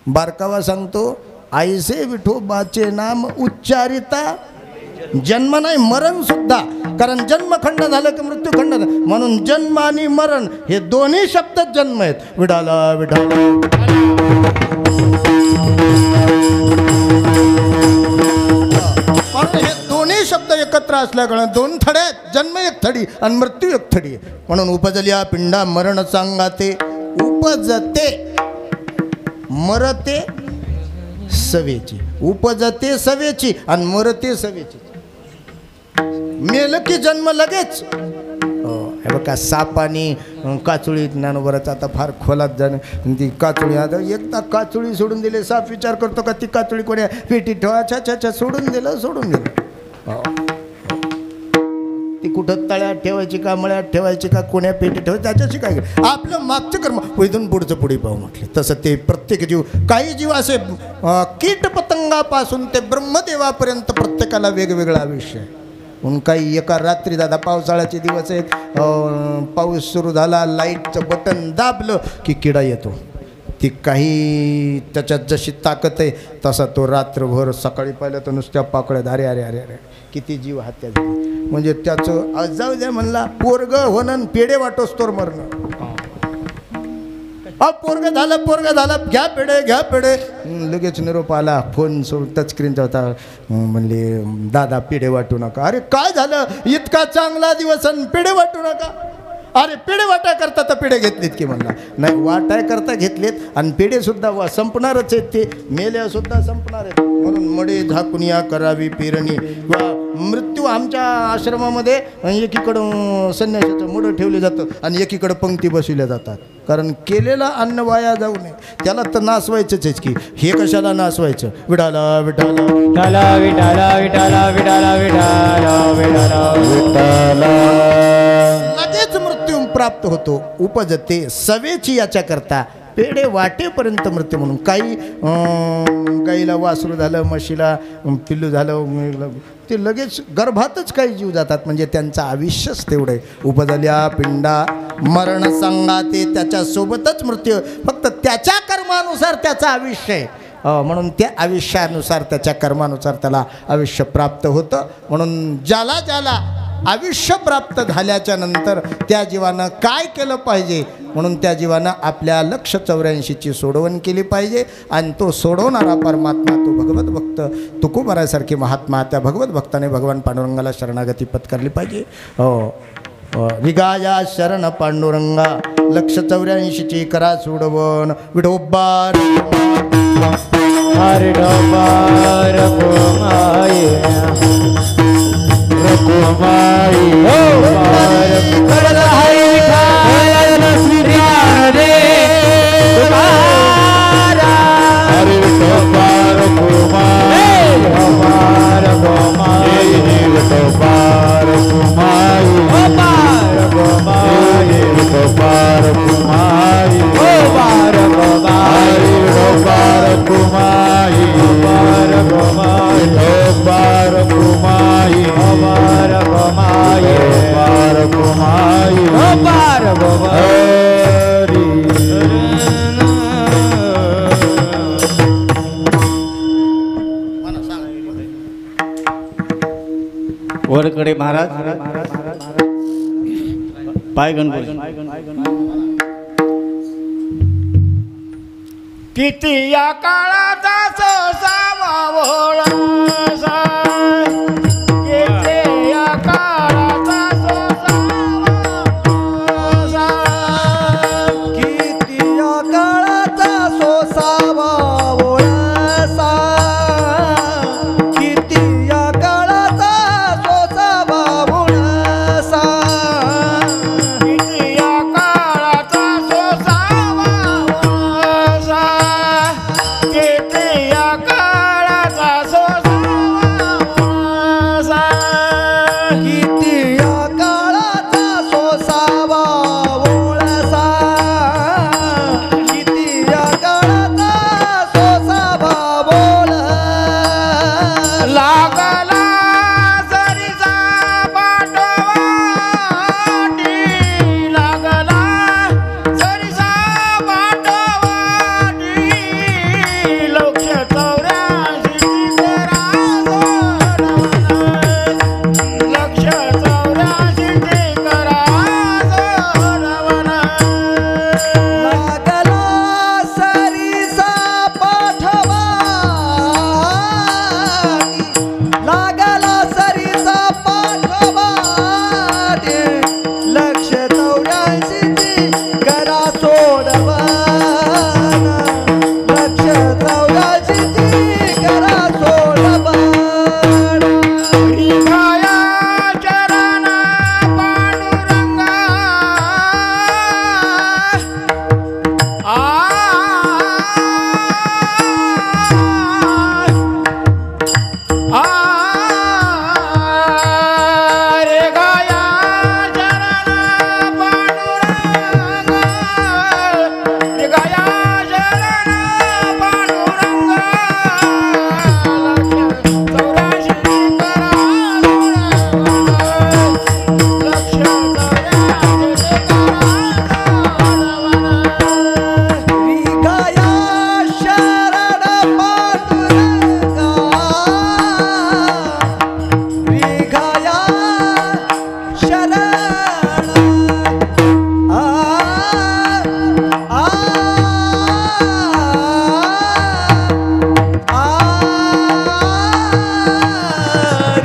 बारकावा सांगतो आईसे विठोबाचे नाम उच्चारिता जन्म नाही मरण सुद्धा. कारण जन्मखंड झालं की मृत्यूखंड झालं. म्हणून जन्म आणि मरण हे दोन्ही शब्दच जन्म आहेत. विठाला विठाला म्हणून हे दोन्ही शब्द एकत्र असल्याकडे 2 थडे आहेत. जन्म एक थडी आणि मृत्यू एक थडी. म्हणून उपजल्या पिंडा मरण सांगाते. उपजते मरते सवेची. उपजते सवेची आणि मरते सवेची. मेलं की जन्म लगेच. हे बघा साप आणि काचुळी ज्ञानोबराचं आता फार खोलात जाणं. ती काचुळी आता एकदा काचुळी सोडून दिले. साप विचार करतो का ती काचुळी कोणी पेटीत ठेवा. अच्छा सोडून दिलं. ती कुठं तळ्यात ठेवायची का मळ्यात ठेवायची का कोण्या पेटीत ठेवायची त्याच्याशी काय आपलं मागचं कर्म इथून पुढचं पुढे पाहू म्हटले. तसं ते प्रत्येक जीव काही जीव असे कीट पतंगापासून ते ब्रह्मदेवापर्यंत प्रत्येकाला वेगवेगळं आयुष्य आहे. म्हणून काही एका रात्री दादा पावसाळ्याचे दिवस आहेत. पाऊस सुरू झाला लाईटचं बटन दाबलं की किडा येतो. ती काही त्याच्यात जशी ताकद आहे तसा तो रात्रभर सकाळी पाहिलं तर नुसत्या पाकळ्यात अरे अरे अरे अरे किती जीव हत्या झाली. म्हणजे त्याचं जाऊ द्या म्हणला पोरग होणं पेढे वाटोस तोर मरणं. पोरग झालं घ्या पेढे लगेच निरोप आला. फोन टचस्क्रीनचा होता. म्हणले दादा पेढे वाटू नका. अरे काय झालं इतका चांगला दिवस आणि पेढे वाटू नका. अरे पेढे वाटाय करता तर पेढे घेतलेत की म्हणला. नाही वाटाय करता घेतलेत आणि पेढे सुद्धा संपणारच आहेत. ते मेल्या सुद्धा संपणार आहेत. म्हणून मडे झाकुनिया करावी पेरणी. किंवा मृत्यू आमच्या आश्रमामध्ये एकीकडं संन्यासाचं मडं ठेवलं जातं आणि एकीकडं पंक्ती बसविल्या जातात. कारण केलेलं अन्न वाया जाऊ नये. त्याला तर नासवायचंच आहे की हे कशाला नासवायचं. विठाला विठाला विठाला विठाला विठाला विठाला विठाला विठाला लगेच मृत्यू प्राप्त होतो. उपजते सवेची याच्याकरता पेढे वाटेपर्यंत मृत्यू. म्हणून काही गाईला वासरू झालं म्हशीला पिल्लू झालं ते लगेच गर्भातच काही जीव जातात. म्हणजे त्यांचं आयुष्यच तेवढं आहे. उपजल्या पिंडा मरण सांगाते. त्याच्यासोबतच मृत्यू. फक्त त्याच्या कर्मानुसार त्याचं आयुष्य आहे. म्हणून त्या आयुष्यानुसार त्याच्या कर्मानुसार त्याला आयुष्य प्राप्त होतं. म्हणून ज्याला ज्याला आयुष्य प्राप्त झाल्याच्या नंतर त्या जीवानं काय केलं पाहिजे म्हणून त्या जीवानं आपल्या लक्ष 84ची सोडवण केली पाहिजे. आणि तो सोडवणारा परमात्मा तो भगवत भक्त तुकोबारासारखे महात्मा त्या भगवत भक्ताने भगवान पांडुरंगाला शरणागती पत्करली पाहिजे. विगाया शरण पांडुरंगा लक्ष 84ची करा सोडवण. विठोबार हरे डोबार कुमारी हो बार कुमाई अपार कुमाई अपार कुमाई अपार कुमाई अपार कुमाई अपार कुमाई वरकडे महाराज पाय गणपती किती या काळाचा सोसावा भोळासा किती या काळाचा सोसावा भोळासा किती या काळाचा सोसावा भोळासा किती या काळाचा सोसावा भोळासा किती या काळाचा सोसावा भोळासा किती या काळाचा सोसावा किती या काळाचा सोसावा भोळासा किती या काळाचा सोसावा भोळा लागला सरीचा पाठवाटी लागला सरीचा पाठवाटी लक्ष 84 करा लक्ष 84 करा लागला सरीचा पाठवाटी लागला सरीचा पाठवाटी लक्ष 84 करा सोडवाना लक्ष 84 करा सोडवाना निघाया चरण पांडुरंगा रे गाया चरण पांडुरंगा रे गाया चरण पांडुरंगा लक्ष 84 करा लक्ष 84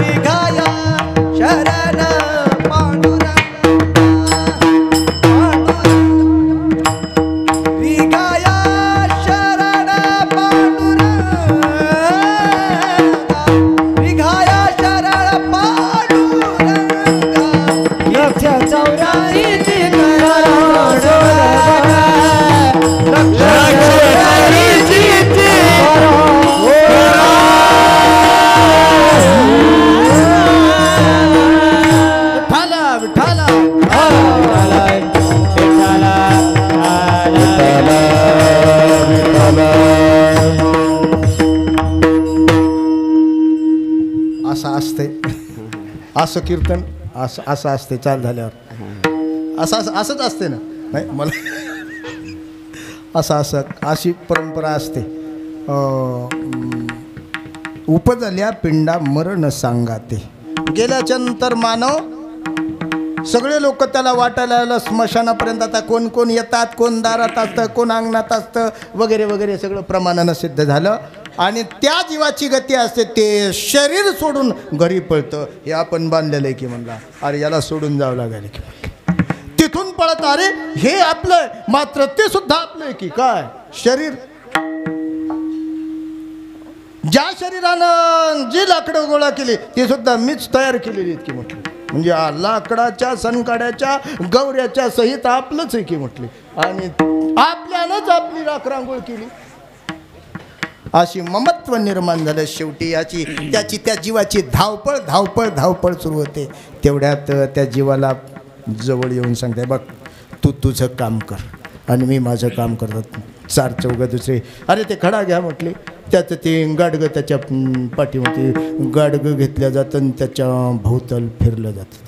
विगाया शरण पांडुरंगा विगाया शरण विगाया शरण विगाया शरण पांडुरंगा विगाया शरण पांडुरंगा लक्ष 84 करा लक्ष 84 विठाला असं असते असं कीर्तन असं असं असते चाल झाल्यावर असंच असते ना नाही मला असं अशी परंपरा असते उपजल्या पिंडा मरण सांगाते गेल्याच्या नंतर मानव सगळे लोक त्याला वाटायला आलं स्मशानापर्यंत आता कोण कोण येतात कोण दारात असतं कोण अंगणात असतं वगैरे वगैरे सगळं प्रमाणानं सिद्ध झालं आणि त्या जीवाची गती असते ते शरीर सोडून घरी पळतं हे आपण बांधलेलं आहे की म्हणला अरे याला सोडून जावं लागेल की तिथून पळत अरे हे आपलं मात्र ते सुद्धा आपलं आहे की काय शरीर ज्या शरीरानं जी लाकडं गोळा केली ती सुद्धा मीच तयार केलेली आहेत की म्हटली म्हणजे लाकडाच्या सनकाड्याच्या गौऱ्याच्या सहित आपलंच आहे की म्हटली आणि आपल्यानंच आपली राखरांगोळ केली अशी ममत्व निर्माण झालं शेवटी याची त्याची त्या जीवाची धावपळ धावपळ धावपळ सुरू होते तेवढ्यात त्या जीवाला जवळ येऊन सांगते बघ तू तुझं काम कर आणि मी माझं काम करत चार चौघ दुसरे, अरे ते खडा घ्या म्हटले. त्याचं ते गाडगं त्याच्या पाठीमध्ये गाडगं घेतलं जातं आणि त्याच्या भोवताल फिरलं जातं.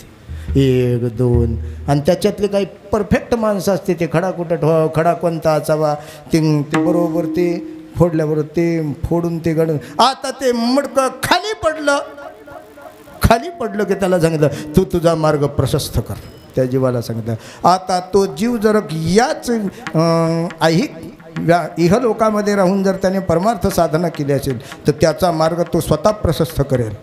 ते 1 2 आणि त्याच्यातले काही परफेक्ट माणसं असते. ते खडा कुठं ठेवावं, खडा कोणता असावा, ते बरोबर ते फोडल्याबरोबर ते फोडून ते गाडून आता ते मडकं खाली पडलं की त्याला सांगितलं तू तुझा मार्ग प्रशस्त कर. त्या जीवाला सांगितलं. आता तो जीव जर याच इहलोकामध्ये राहून जर त्याने परमार्थ साधना केली असेल तर त्याचा मार्ग तो स्वतः प्रशस्त करेल.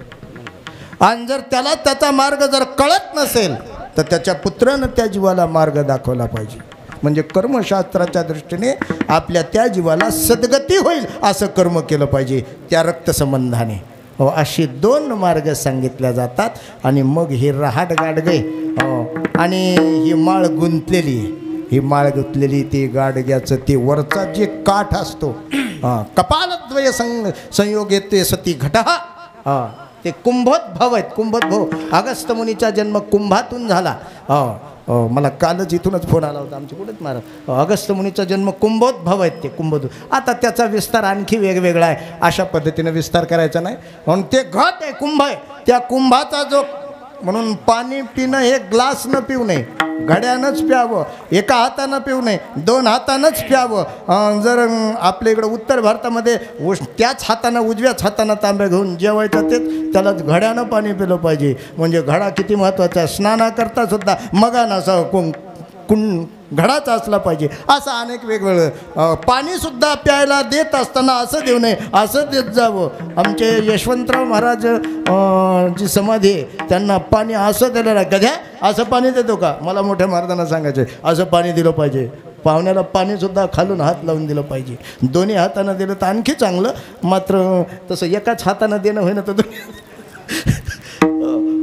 आणि जर त्याला त्याचा मार्ग जर कळत नसेल तर त्याच्या पुत्रानं त्या जीवाला मार्ग दाखवला पाहिजे. म्हणजे कर्मशास्त्राच्या दृष्टीने आपल्या त्या जीवाला सद्गती होईल असं कर्म केलं पाहिजे त्या रक्तसंबंधाने. असे 2 मार्ग सांगितल्या जातात. आणि मग हे रहाट गाडगे आणि ही माळ गुंतलेली, ही माळ गुंतलेली ते गाडग्याचं ते वरचा जे काठ असतो कपालद्वय संयोग येते सती घटहा, ते कुंभोद्भव आहेत. कुंभोद्भव अगस्त्य मुनीचा जन्म कुंभातून झाला. मला कालच इथूनच फोन आला होता आमच्या कुठेच महाराज. अगस्त्य मुनीचा जन्म कुंभोद्भव आहेत ते कुंभोद्भव. आता त्याचा विस्तार आणखी वेगवेगळा आहे. अशा पद्धतीने विस्तार करायचा नाही. म्हणून ते घट आहे, कुंभ आहे. त्या कुंभाचा जो म्हणून पाणी पिणं हे ग्लास न पिऊ नये, घड्यानंच प्यावं. एका हातानं पिऊ नये, 2 हातानंच प्यावं. जर आपल्या इकडं उत्तर भारतामध्ये त्याच हातानं उजव्याच हातानं तांब्या घेऊन जेवायचं ते त्याला घड्यानं पाणी पिलं पाहिजे. म्हणजे घडा किती महत्त्वाचा आहे. स्नानाकरता सुद्धा मगान असा घडाचा असला पाहिजे. असं अनेक वेगवेगळं पाणीसुद्धा प्यायला देत असताना असं देऊ नये, असं देत जावं. आमचे यशवंतराव महाराज जी समाधी आहे त्यांना पाणी असं दिलं नाही. गध्या असं पाणी देतो का, मला मोठ्या महाराजांना सांगायचं असं पाणी दिलं पाहिजे. पाहुण्याला पाणीसुद्धा खालून हात लावून दिलं पाहिजे. दोन्ही हातानं दिलं तर आणखी चांगलं. मात्र तसं एकाच हातानं देणं होईना तर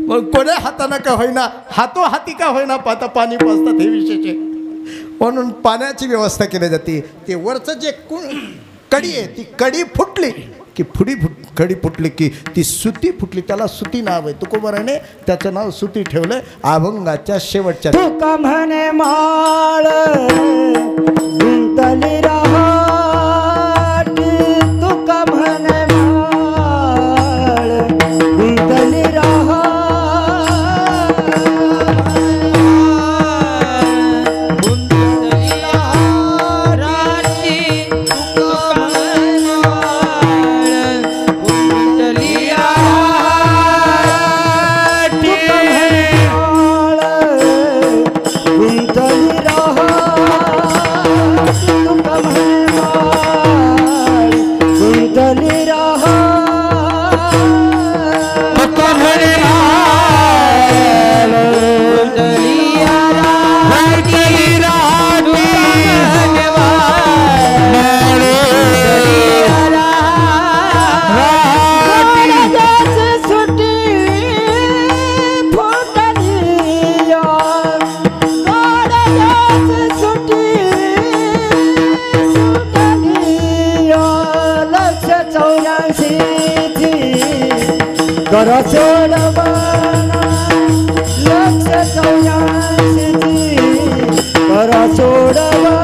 मग कोण्या हातानं का होईना, हाती का होईना पाहता पाणी पाजतात, हे विशेष आहे. म्हणून पाण्याची व्यवस्था केली जाते. ते वरचं जे कडी आहे ती कडी फुटली की कडी फुटली की ती सुती फुटली. त्याला सुती नाव आहे. तुकोबाराने त्याचं नाव सुती ठेवलं अभंगाच्या शेवटच्या. तुका म्हणे माळ गुंतली रहाटी, तुका म्हणे माळ गुंतली रहाटी. करा सोडवाना लक्ष चौऱ्याऐंशी करा सोडवा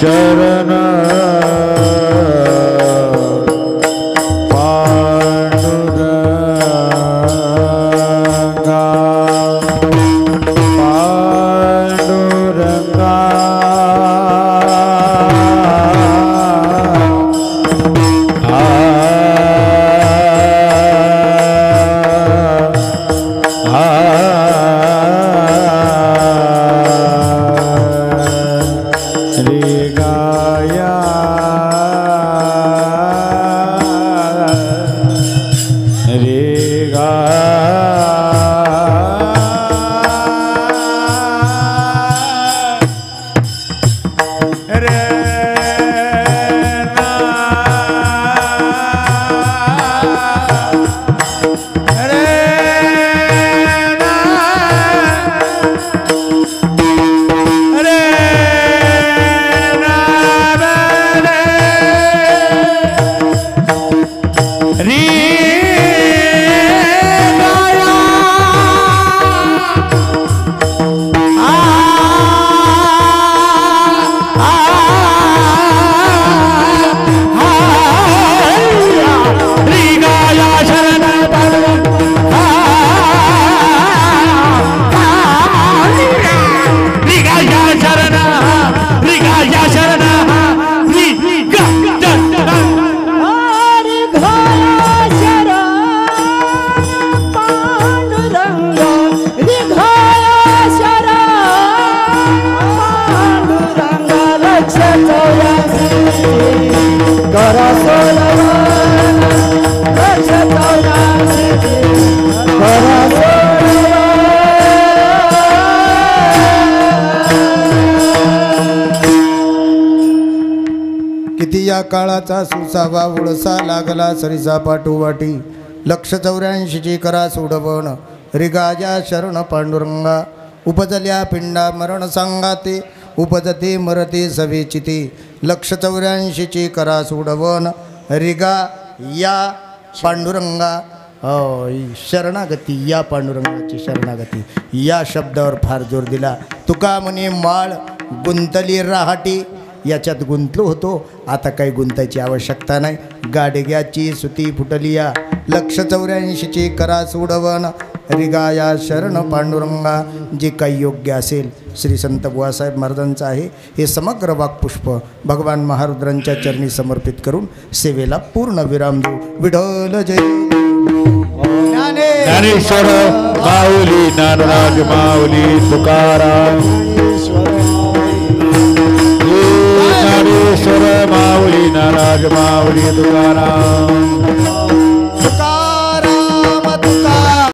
शरण किती या काळाचा सुसावा उळसा लागला सरिसा पाठोवाटी 184 करा सोडवण रिगाजा शरण पांडुरंगा उपजल्या पिंडा मरण सांगाते उपजते मरते सवेचिते 184 करा सोडवण रिगा या पांडुरंगा शरणागती या पांडुरंगाची शरणागती या शब्दावर फार जोर दिला. तुका म्हणे माळ गुंतली राहाटी याच्यात गुंतलो होतो, आता काही गुंतायची आवश्यकता नाही. गाडग्याची सुती फुटली या 184 करा सोडवण रिगाया शरण पांडुरंगा. जे काही योग्य असेल श्री संत बुवासाहेब महाराजांचं आहे. हे समग्र वाक्पुष्प भगवान महारुद्रांच्या चरणी समर्पित करून सेवेला पूर्ण विराम देऊ. विठ्ठल जय. ज्ञानेश्वर माऊली ज्ञानराज माऊली तुकाराम ज्ञानेश्वर माऊली ज्ञानराज माऊली तुकाराम